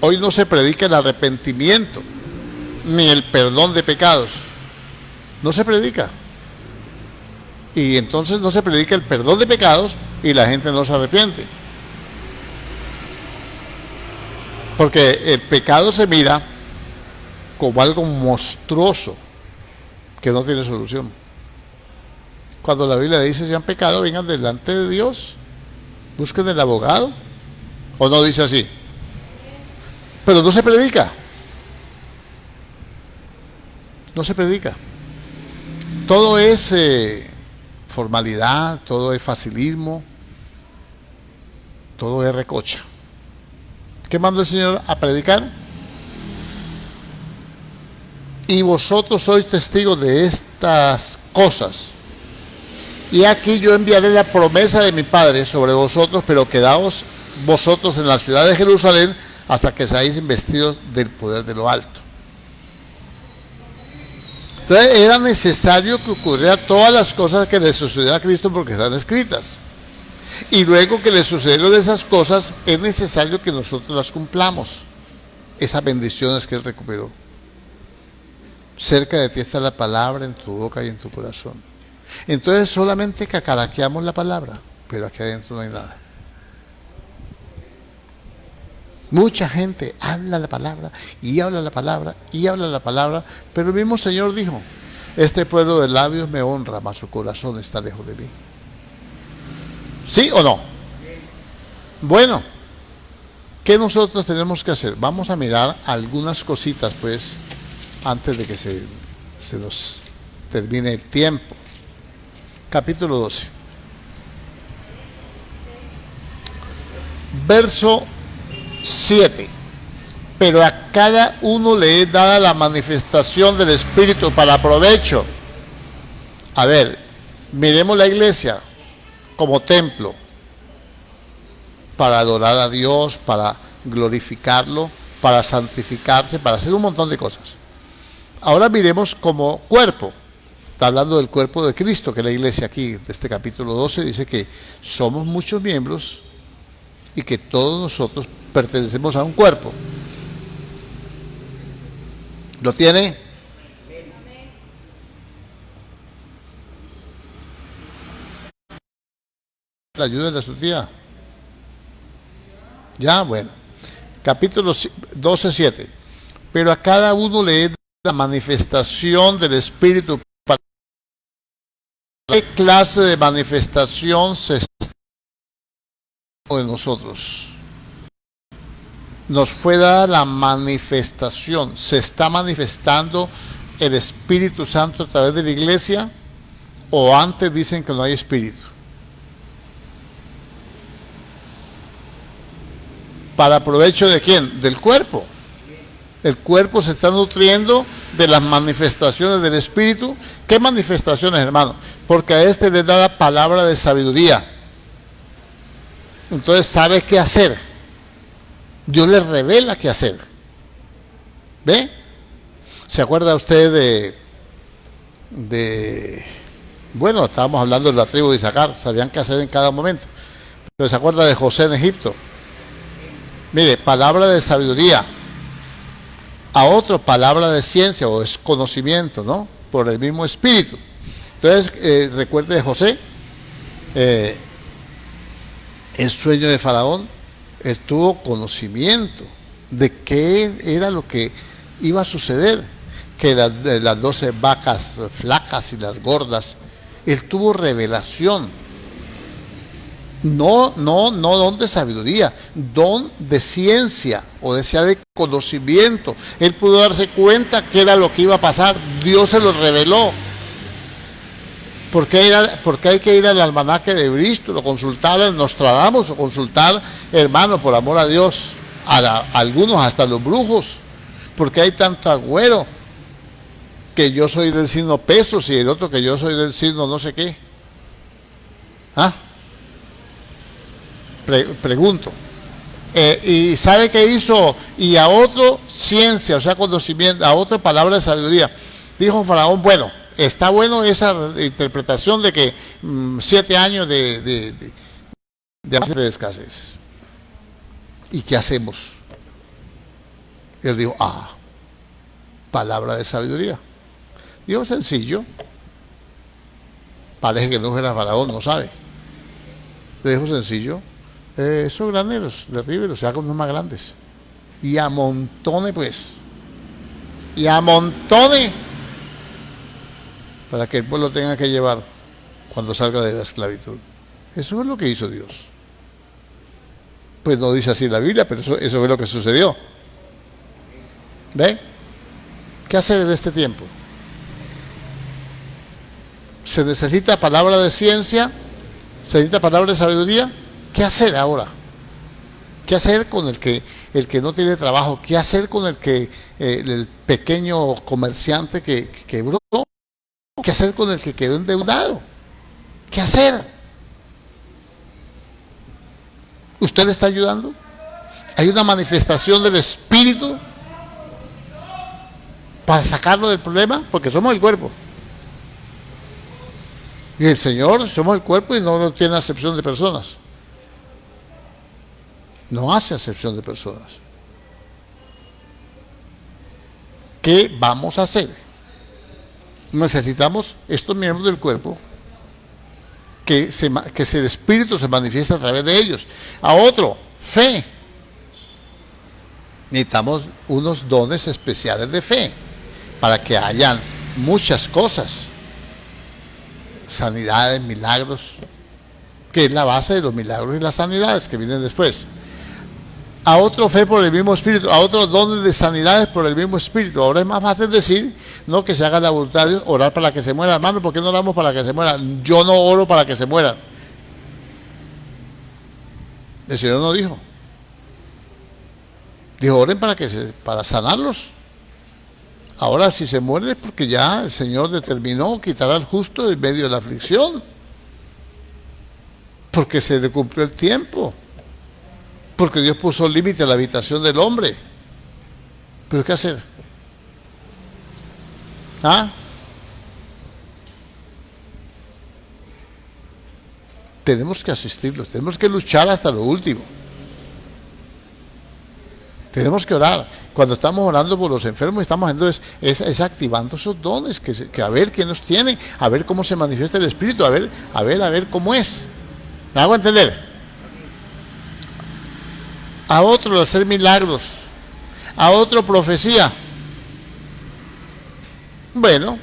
Hoy no se predica el arrepentimiento, ni el perdón de pecados. No se predica. Y entonces no se predica el perdón de pecados y la gente no se arrepiente. Porque el pecado se mira como algo monstruoso que no tiene solución. Cuando la Biblia dice, si han pecado, vengan delante de Dios, busquen el abogado, o no dice así. Pero no se predica. No se predica. Todo es formalidad, todo es facilismo, todo es recocha. ¿Qué mandó el Señor a predicar? Y vosotros sois testigos de estas cosas. Y aquí yo enviaré la promesa de mi Padre sobre vosotros, pero quedaos vosotros en la ciudad de Jerusalén hasta que seáis investidos del poder de lo alto. Entonces era necesario que ocurrieran todas las cosas que le sucedió a Cristo porque están escritas. Y luego que le sucedieron esas cosas, es necesario que nosotros las cumplamos. Esas bendiciones que Él recuperó. Cerca de ti está la palabra en tu boca y en tu corazón. Entonces solamente cacaraqueamos la palabra, pero aquí adentro no hay nada. Mucha gente habla la palabra y habla la palabra y habla la palabra, pero el mismo Señor dijo, este pueblo de labios me honra, mas su corazón está lejos de mí. ¿Sí o no? Bueno, ¿qué nosotros tenemos que hacer? Vamos a mirar algunas cositas, pues, antes de que se nos termine el tiempo. Capítulo 12. Verso 7. Pero a cada uno le es dada la manifestación del Espíritu para provecho. A ver, miremos la iglesia como templo para adorar a Dios, para glorificarlo, para santificarse, para hacer un montón de cosas. Ahora miremos como cuerpo. Está hablando del cuerpo de Cristo, que la iglesia aquí, de este capítulo 12, dice que somos muchos miembros y que todos nosotros pertenecemos a un cuerpo. ¿Lo tiene? La ayuda de su tía. Ya, bueno. Capítulo 12, 7. Pero a cada uno le es la manifestación del Espíritu. ¿Qué clase de manifestación se está de nosotros? Nos fue dada la manifestación. ¿Se está manifestando el Espíritu Santo a través de la iglesia? ¿O antes dicen que no hay Espíritu? ¿Para provecho de quién? Del cuerpo. El cuerpo se está nutriendo de las manifestaciones del Espíritu. ¿Qué manifestaciones, hermano? Porque a este le da la palabra de sabiduría. Entonces sabe qué hacer. Dios le revela qué hacer. ¿Ve? ¿Se acuerda usted bueno, estábamos hablando de la tribu de Isaacar, sabían qué hacer en cada momento. Pero ¿se acuerda de José en Egipto? Mire, palabra de sabiduría. A otro, palabra de ciencia o es conocimiento, ¿no? Por el mismo espíritu. Entonces, recuerde de José, el sueño de Faraón, él tuvo conocimiento de qué era lo que iba a suceder, que las 12 vacas flacas y las gordas, él tuvo revelación. No don de sabiduría, don de ciencia, o decía de conocimiento. Él pudo darse cuenta qué era lo que iba a pasar, Dios se lo reveló. Porque hay que ir al almanaque de Bristol, o consultar a Nostradamus, o consultar, hermano, por amor a Dios, a algunos hasta los brujos, porque hay tanto agüero, que yo soy del signo Pesos y el otro que yo soy del signo no sé qué. ¿Ah? Pregunto. Y ¿sabe qué hizo? Y a otro ciencia, o sea, conocimiento, a otra palabra de sabiduría. Dijo Faraón, bueno, está bueno esa interpretación de que 7 años de escasez. ¿Y qué hacemos? Él dijo, palabra de sabiduría. Dijo, sencillo. Parece que no era Faraón, no sabe. Le dijo sencillo. Esos graneros, derríbelos, se hagan unos más grandes. Y amontone, pues. Y amontone. Para que el pueblo tenga que llevar cuando salga de la esclavitud. Eso es lo que hizo Dios. Pues no dice así la Biblia, pero eso es lo que sucedió. ¿Ve? ¿Qué hacer en este tiempo? Se necesita palabra de ciencia, se necesita palabra de sabiduría. ¿Qué hacer ahora? ¿Qué hacer con el que no tiene trabajo? ¿Qué hacer con el pequeño comerciante que quebró? ¿Qué hacer con el que quedó endeudado? ¿Qué hacer? ¿Usted le está ayudando? ¿Hay una manifestación del Espíritu para sacarlo del problema? Porque somos el cuerpo. Y el Señor, somos el cuerpo y no tiene acepción de personas. No hace acepción de personas. ¿Qué vamos a hacer? Necesitamos estos miembros del cuerpo que el Espíritu se manifiesta a través de ellos. A otro, fe. Necesitamos unos dones especiales de fe para que hayan muchas cosas, sanidades, milagros, que es la base de los milagros y las sanidades que vienen después. A otro fe por el mismo Espíritu, a otros dones de sanidades por el mismo Espíritu. Ahora es más fácil decir, no, que se haga la voluntad de Dios, orar para que se muera. Hermano, ¿por qué no oramos para que se muera? Yo no oro para que se muera. El Señor no dijo. Dijo, oren para sanarlos. Ahora, si se muere es porque ya el Señor determinó quitar al justo en medio de la aflicción. Porque se le cumplió el tiempo. Porque Dios puso límite a la habitación del hombre. ¿Pero qué hacer? ¿Ah? Tenemos que asistirlos, tenemos que luchar hasta lo último. Tenemos que orar. Cuando estamos orando por los enfermos, estamos haciendo es activando esos dones, que a ver quién los tiene, a ver cómo se manifiesta el Espíritu, a ver cómo es. ¿Me hago entender? A otro hacer milagros, a otro profecía. Bueno,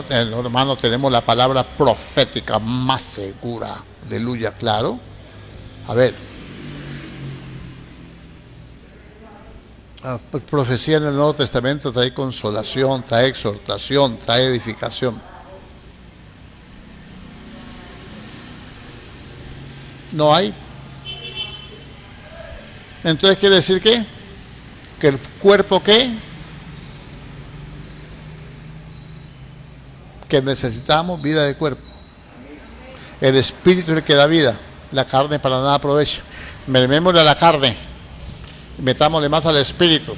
hermano, tenemos la palabra profética más segura. Aleluya, claro. A ver. Pues profecía en el Nuevo Testamento trae consolación, trae exhortación, trae edificación. ¿No hay? Entonces quiere decir ¿qué? Que el cuerpo ¿qué? Que necesitamos vida de cuerpo. El espíritu es el que da vida, la carne para nada aprovecha. Mermémosle a la carne, metámosle más al espíritu.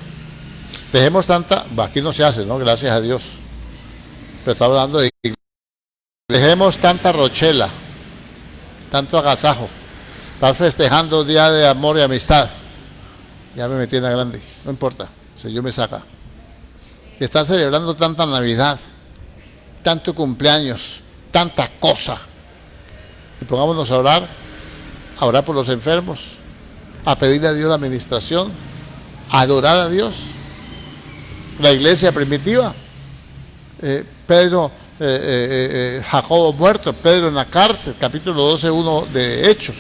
Dejemos tanta, aquí no se hace, ¿no? Gracias a Dios. Pero está hablando de dejemos tanta rochela, tanto agasajo, estar festejando día de amor y amistad. Ya me metí en la grande, no importa, si Señor me saca. Y están celebrando tanta Navidad, tanto cumpleaños, tanta cosa. Y pongámonos a orar por los enfermos, a pedirle a Dios la administración, a adorar a Dios. La iglesia primitiva, Jacobo muerto, Pedro en la cárcel, capítulo 12:1 de Hechos.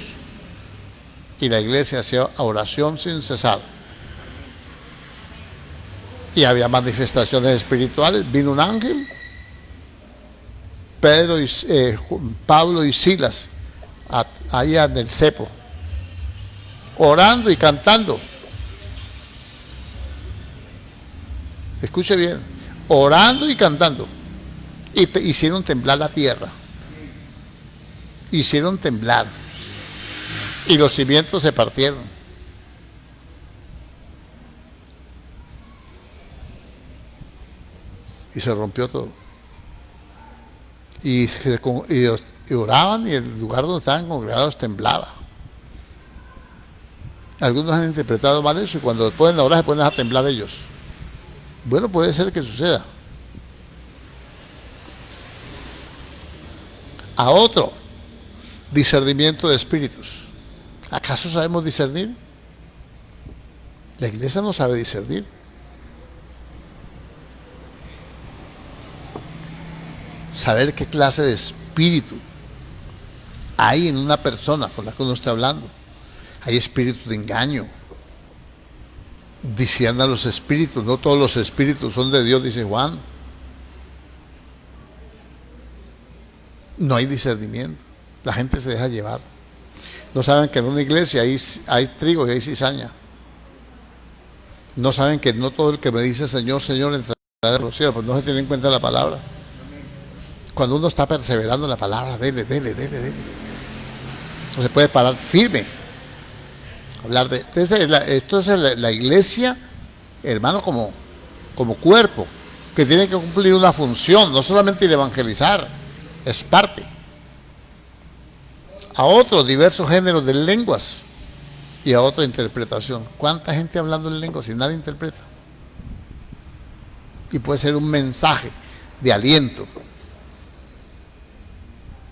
Y la iglesia hacía oración sin cesar. Y había manifestaciones espirituales. Vino un ángel, Pablo y Silas, allá en el cepo, orando y cantando. Escuche bien, orando y cantando. Y hicieron temblar la tierra. Hicieron temblar. Y los cimientos se partieron. Y se rompió todo. Y oraban y el lugar donde estaban congregados temblaba. Algunos han interpretado mal eso y cuando pueden orar se ponen a temblar ellos. Bueno, puede ser que suceda. A otro, discernimiento de espíritus. ¿Acaso sabemos discernir? La iglesia no sabe discernir. Saber qué clase de espíritu hay en una persona con la que uno está hablando. Hay espíritu de engaño. Discierna los espíritus. No todos los espíritus son de Dios, dice Juan. No hay discernimiento. La gente se deja llevar. No saben que en una iglesia hay trigo y hay cizaña. No saben que no todo el que me dice Señor, Señor entrará en los cielos, pues no se tiene en cuenta la palabra. Cuando uno está perseverando en la palabra, dele. No se puede parar firme. Hablar de esto es la iglesia, hermano, como cuerpo, que tiene que cumplir una función, no solamente el evangelizar, es parte. A otros diversos géneros de lenguas y a otra interpretación. ¿Cuánta gente hablando en lenguas y nadie interpreta? Y puede ser un mensaje de aliento.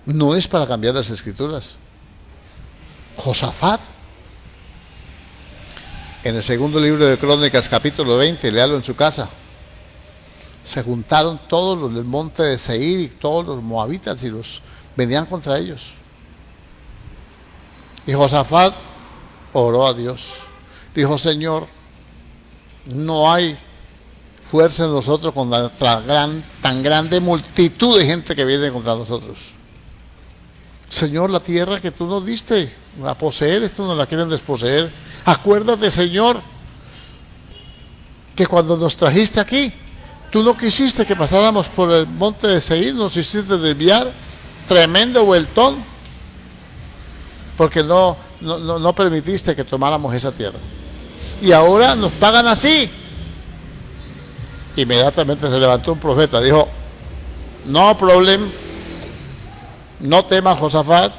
No es para cambiar las escrituras. Josafat, en el segundo libro de Crónicas, capítulo 20, léalo en su casa. Se juntaron todos los del monte de Seir y todos los moabitas y los venían contra ellos. Y Josafat oró a Dios. Dijo: Señor, no hay fuerza en nosotros con la tan grande multitud de gente que viene contra nosotros. Señor, la tierra que tú nos diste a poseer, esto nos la quieren desposeer. Acuérdate, Señor, que cuando nos trajiste aquí, tú no quisiste que pasáramos por el monte de Seir, nos hiciste desviar, tremendo vueltón, porque no permitiste que tomáramos esa tierra. Y ahora nos pagan así. Inmediatamente se levantó un profeta, dijo: no problem, no temas, Josafat,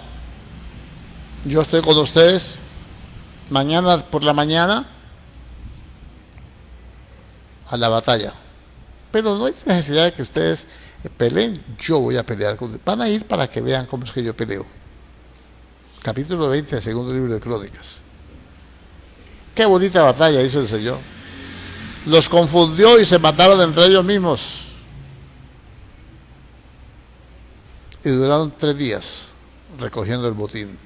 yo estoy con ustedes. Mañana por la mañana a la batalla, pero no hay necesidad de que ustedes peleen, yo voy a pelear con ustedes. Van a ir para que vean cómo es que yo peleo. Capítulo 20 del segundo libro de Crónicas. Qué bonita batalla hizo el Señor. Los confundió y se mataron entre ellos mismos. Y duraron 3 días recogiendo el botín.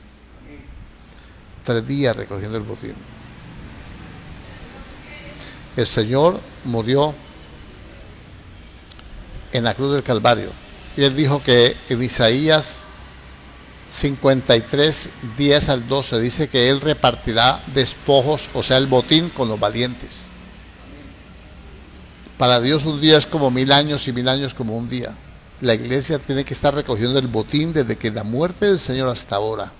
3 días recogiendo el botín. El Señor murió en la cruz del Calvario. Y Él dijo que en Isaías 53, 10 al 12 dice que Él repartirá despojos, o sea, el botín, con los valientes. Para Dios un día es como 1000 años y 1000 años como un día. La iglesia tiene que estar recogiendo el botín desde que la muerte del Señor hasta ahora.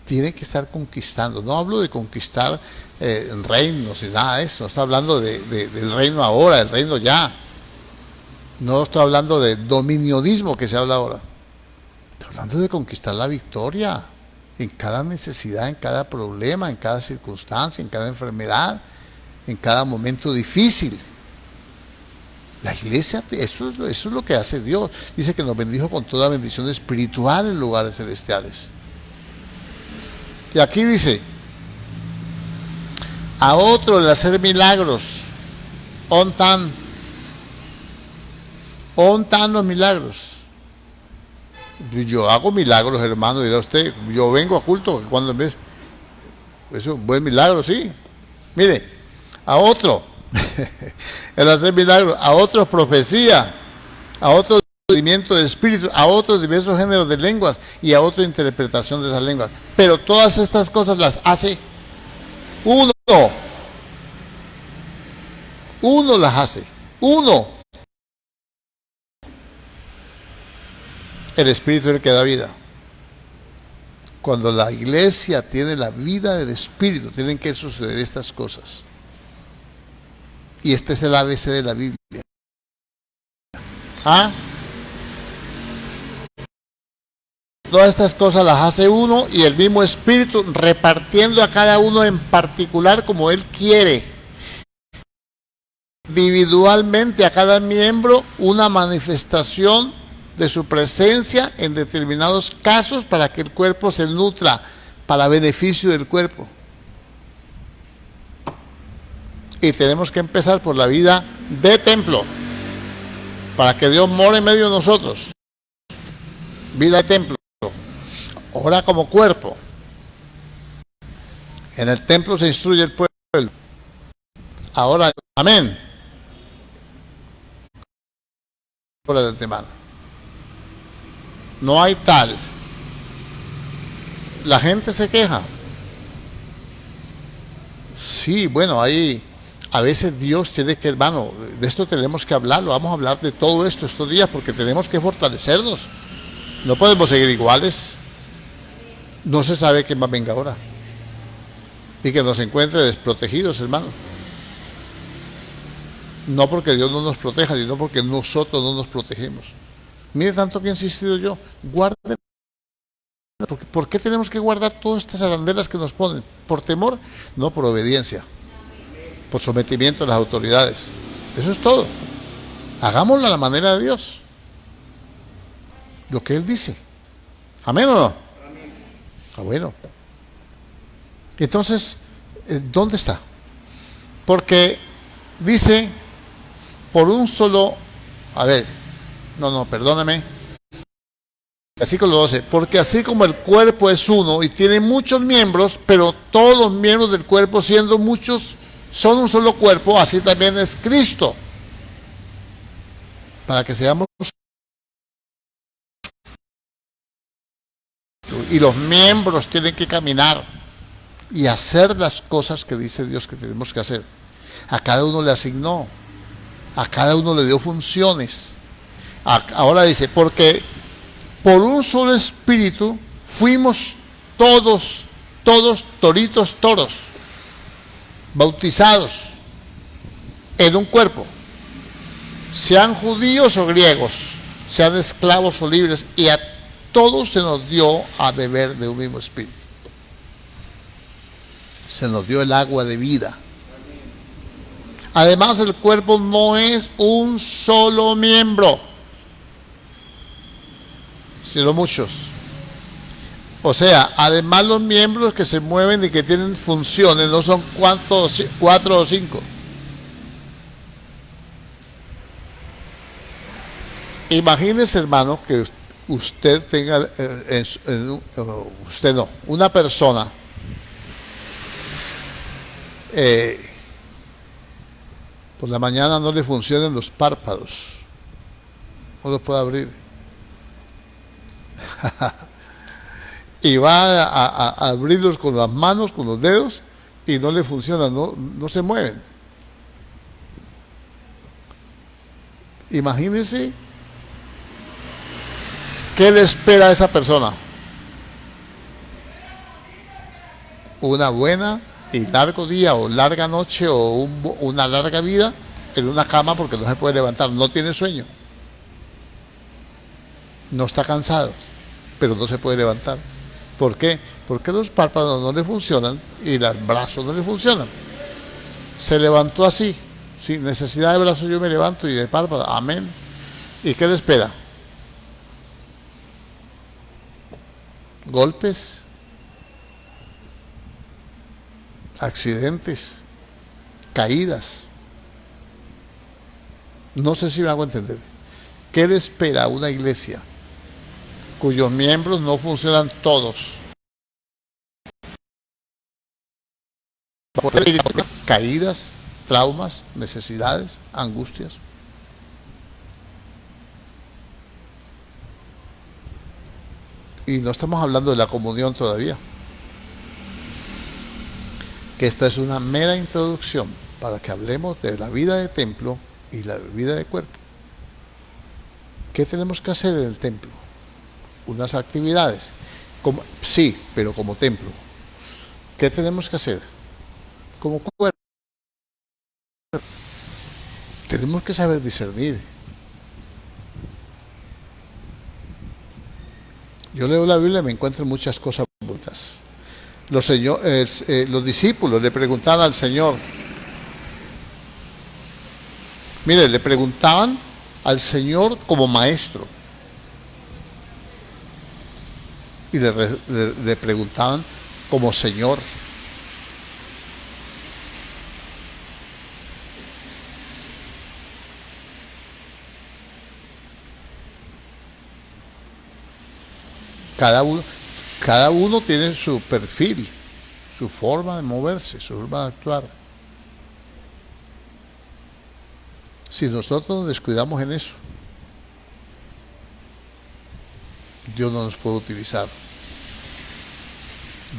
Tiene que estar conquistando. No hablo de conquistar reinos y nada de eso. No estoy hablando del reino ahora, del reino ya. No estoy hablando de dominionismo que se habla ahora. Estoy hablando de conquistar la victoria en cada necesidad, en cada problema, en cada circunstancia, en cada enfermedad, en cada momento difícil. La iglesia, eso es lo que hace Dios. Dice que nos bendijo con toda bendición espiritual en lugares celestiales. Y aquí dice: a otro el hacer milagros, ontan los milagros. Yo hago milagros, hermano, dirá usted. Yo vengo a culto, cuando en vez, eso es un buen milagro, sí. Mire, a otro el hacer milagros, a otros profecía, a otros conocimiento de espíritu, a otros diversos géneros de lenguas y a otra interpretación de esas lenguas. Pero todas estas cosas las hace uno. Uno las hace. Uno. El Espíritu es el que da vida. Cuando la iglesia tiene la vida del Espíritu, tienen que suceder estas cosas. Y este es el ABC de la Biblia. ¿Ah? Todas estas cosas las hace uno y el mismo Espíritu, repartiendo a cada uno en particular como Él quiere. Individualmente a cada miembro una manifestación de su presencia en determinados casos para que el cuerpo se nutra para beneficio del cuerpo. Y tenemos que empezar por la vida de templo para que Dios more en medio de nosotros. Vida de templo. Ahora como cuerpo. En el templo se instruye el pueblo. Ahora, amén. Por el antemano. No hay tal. La gente se queja. Sí, bueno, ahí a veces Dios tiene que, hermano, de esto tenemos que hablarlo. Vamos a hablar de todo esto estos días porque tenemos que fortalecernos. No podemos seguir iguales. No se sabe qué más venga ahora. Y que nos encuentre desprotegidos, hermano. No porque Dios no nos proteja, sino porque nosotros no nos protegemos. Mire tanto que he insistido yo, guarden. ¿Por qué tenemos que guardar todas estas arandelas que nos ponen? ¿Por temor? No, por obediencia. Por sometimiento a las autoridades. Eso es todo. Hagámoslo a la manera de Dios. Lo que Él dice. ¿Amén o no? Amén. Ah, bueno. Entonces, ¿dónde está? Porque dice, por un solo A ver, no, perdóname. Versículo 12, porque así como el cuerpo es uno y tiene muchos miembros, pero todos los miembros del cuerpo, siendo muchos, son un solo cuerpo, así también es Cristo. Para que seamos... Y los miembros tienen que caminar y hacer las cosas que dice Dios que tenemos que hacer. A cada uno le asignó, a cada uno le dio funciones. Ahora dice, porque por un solo espíritu fuimos todos toros, bautizados en un cuerpo, sean judíos o griegos, sean esclavos o libres, y a todos se nos dio a beber de un mismo espíritu. Se nos dio el agua de vida. Además, el cuerpo no es un solo miembro, sino muchos. O sea, además los miembros que se mueven y que tienen funciones no son 4 o 5. Imagínese, hermano, que usted tenga, usted no, una persona por la mañana no le funcionan los párpados, no los puede abrir. Y va a abrirlos con las manos, con los dedos, y no le funcionan, no se mueven. Imagínense qué le espera a esa persona. Una buena y largo día, o larga noche, o una larga vida en una cama, porque no se puede levantar, no tiene sueño, no está cansado, pero no se puede levantar. ¿Por qué? Porque los párpados no le funcionan y los brazos no le funcionan. Se levantó así, sin necesidad de brazos yo me levanto y de párpados, amén. ¿Y qué le espera? Golpes, accidentes, caídas. No sé si me hago entender. ¿Qué le espera a una iglesia cuyos miembros no funcionan todos? Caídas, traumas, necesidades, angustias. Y no estamos hablando de la comunión todavía, que esta es una mera introducción para que hablemos de la vida de templo y la vida de cuerpo. ¿Qué tenemos que hacer en el templo? Unas actividades, sí, pero como templo. ¿Qué tenemos que hacer? Como cuerpo. Tenemos que saber discernir. Yo leo la Biblia y me encuentro muchas cosas bonitas. Los discípulos le preguntaban al Señor. Mire, le preguntaban al Señor como maestro. Y le preguntaban como Señor. Cada uno tiene su perfil, su forma de moverse, su forma de actuar. Si nosotros nos descuidamos en eso, Dios no nos puede utilizar.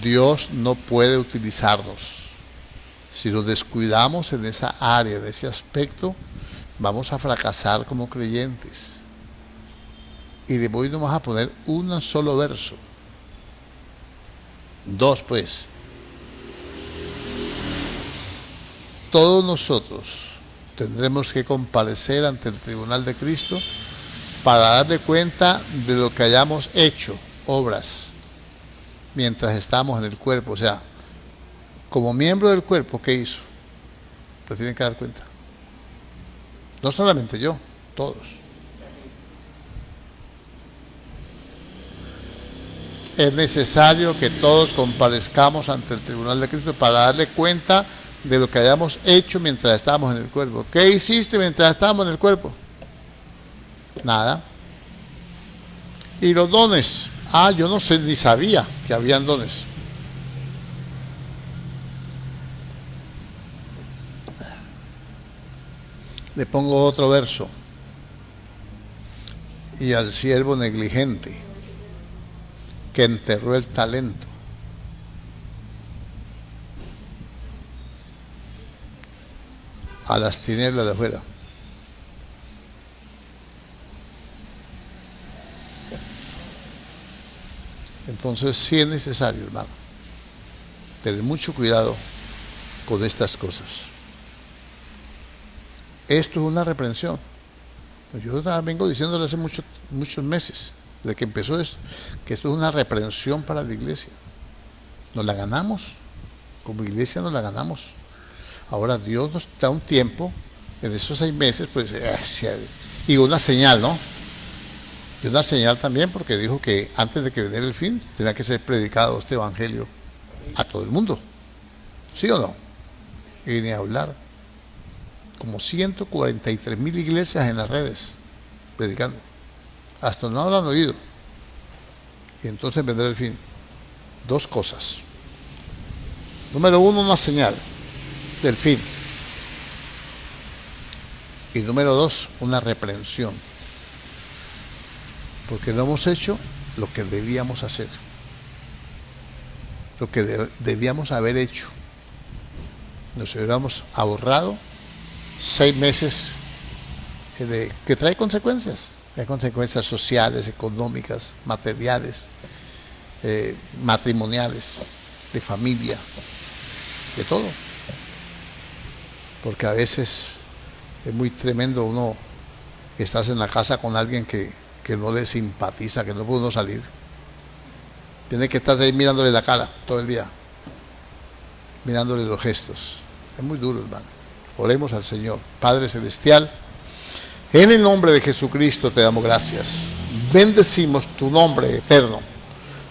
Dios no puede utilizarnos. Si nos descuidamos en esa área, en ese aspecto, vamos a fracasar como creyentes. Y de hoy nomás a poner un solo verso. 2, pues. Todos nosotros tendremos que comparecer ante el tribunal de Cristo para darle cuenta de lo que hayamos hecho, obras, mientras estamos en el cuerpo. O sea, como miembro del cuerpo, ¿qué hizo? Te tienen que dar cuenta. No solamente yo, todos. Es necesario que todos comparezcamos ante el tribunal de Cristo para darle cuenta de lo que hayamos hecho mientras estábamos en el cuerpo. ¿Qué hiciste mientras estábamos en el cuerpo? Nada. Y los dones, yo no sé, ni sabía que habían dones. Le pongo otro verso. Y al siervo negligente que enterró el talento, a las tinieblas de afuera. Entonces sí es necesario, hermano, tener mucho cuidado con estas cosas. Esto es una reprensión. Yo vengo diciéndole hace muchos meses, desde que empezó esto, que esto es una reprensión para la iglesia. Nos la ganamos, como iglesia nos la ganamos. Ahora Dios nos da un tiempo, en esos 6 meses, pues, y una señal, ¿no? Y una señal también, porque dijo que antes de que viniera el fin, tenía que ser predicado este evangelio a todo el mundo. ¿Sí o no? Y ni hablar. Como 143,000 iglesias en las redes, predicando. Hasta no lo han oído. Y entonces vendrá el fin. 2 cosas. Número 1, una señal del fin. Y número 2, una reprensión. Porque no hemos hecho lo que debíamos hacer. Lo que debíamos haber hecho. Nos hubiéramos ahorrado 6 meses que trae consecuencias. Hay consecuencias sociales, económicas, materiales, matrimoniales, de familia, de todo. Porque a veces es muy tremendo uno que estás en la casa con alguien que no le simpatiza, que no puede uno salir. Tiene que estar ahí mirándole la cara todo el día, mirándole los gestos. Es muy duro, hermano. Oremos al Señor. Padre Celestial, en el nombre de Jesucristo te damos gracias. Bendecimos tu nombre eterno.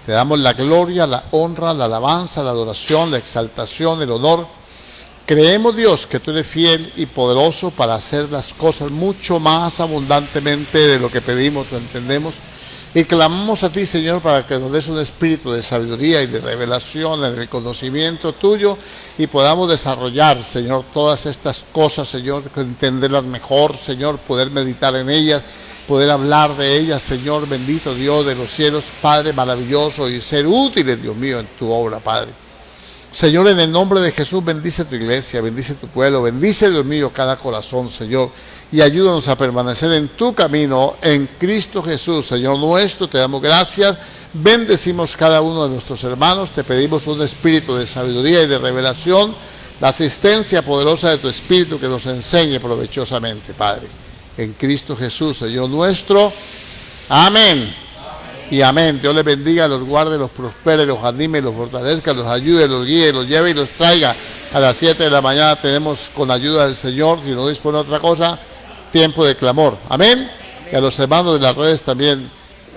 Te damos la gloria, la honra, la alabanza, la adoración, la exaltación, el honor. Creemos, Dios, que tú eres fiel y poderoso para hacer las cosas mucho más abundantemente de lo que pedimos o entendemos. Y clamamos a ti, Señor, para que nos des un espíritu de sabiduría y de revelación en el conocimiento tuyo y podamos desarrollar, Señor, todas estas cosas, Señor, entenderlas mejor, Señor, poder meditar en ellas, poder hablar de ellas, Señor, bendito Dios de los cielos, Padre maravilloso, y ser útiles, Dios mío, en tu obra, Padre. Señor, en el nombre de Jesús, bendice tu iglesia, bendice tu pueblo, bendice, Dios mío, cada corazón, Señor, y ayúdanos a permanecer en tu camino, en Cristo Jesús, Señor nuestro. Te damos gracias, bendecimos cada uno de nuestros hermanos, te pedimos un espíritu de sabiduría y de revelación, la asistencia poderosa de tu espíritu que nos enseñe provechosamente, Padre, en Cristo Jesús, Señor nuestro. Amén. Y amén. Dios les bendiga, los guarde, los prospere, los anime, los fortalezca, los ayude, los guíe, los lleve y los traiga. A las 7 de la mañana tenemos, con la ayuda del Señor, si no dispone otra cosa, tiempo de clamor. Amén. Y a los hermanos de las redes también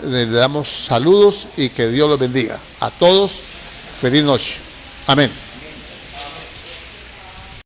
les damos saludos y que Dios los bendiga. A todos, feliz noche. Amén.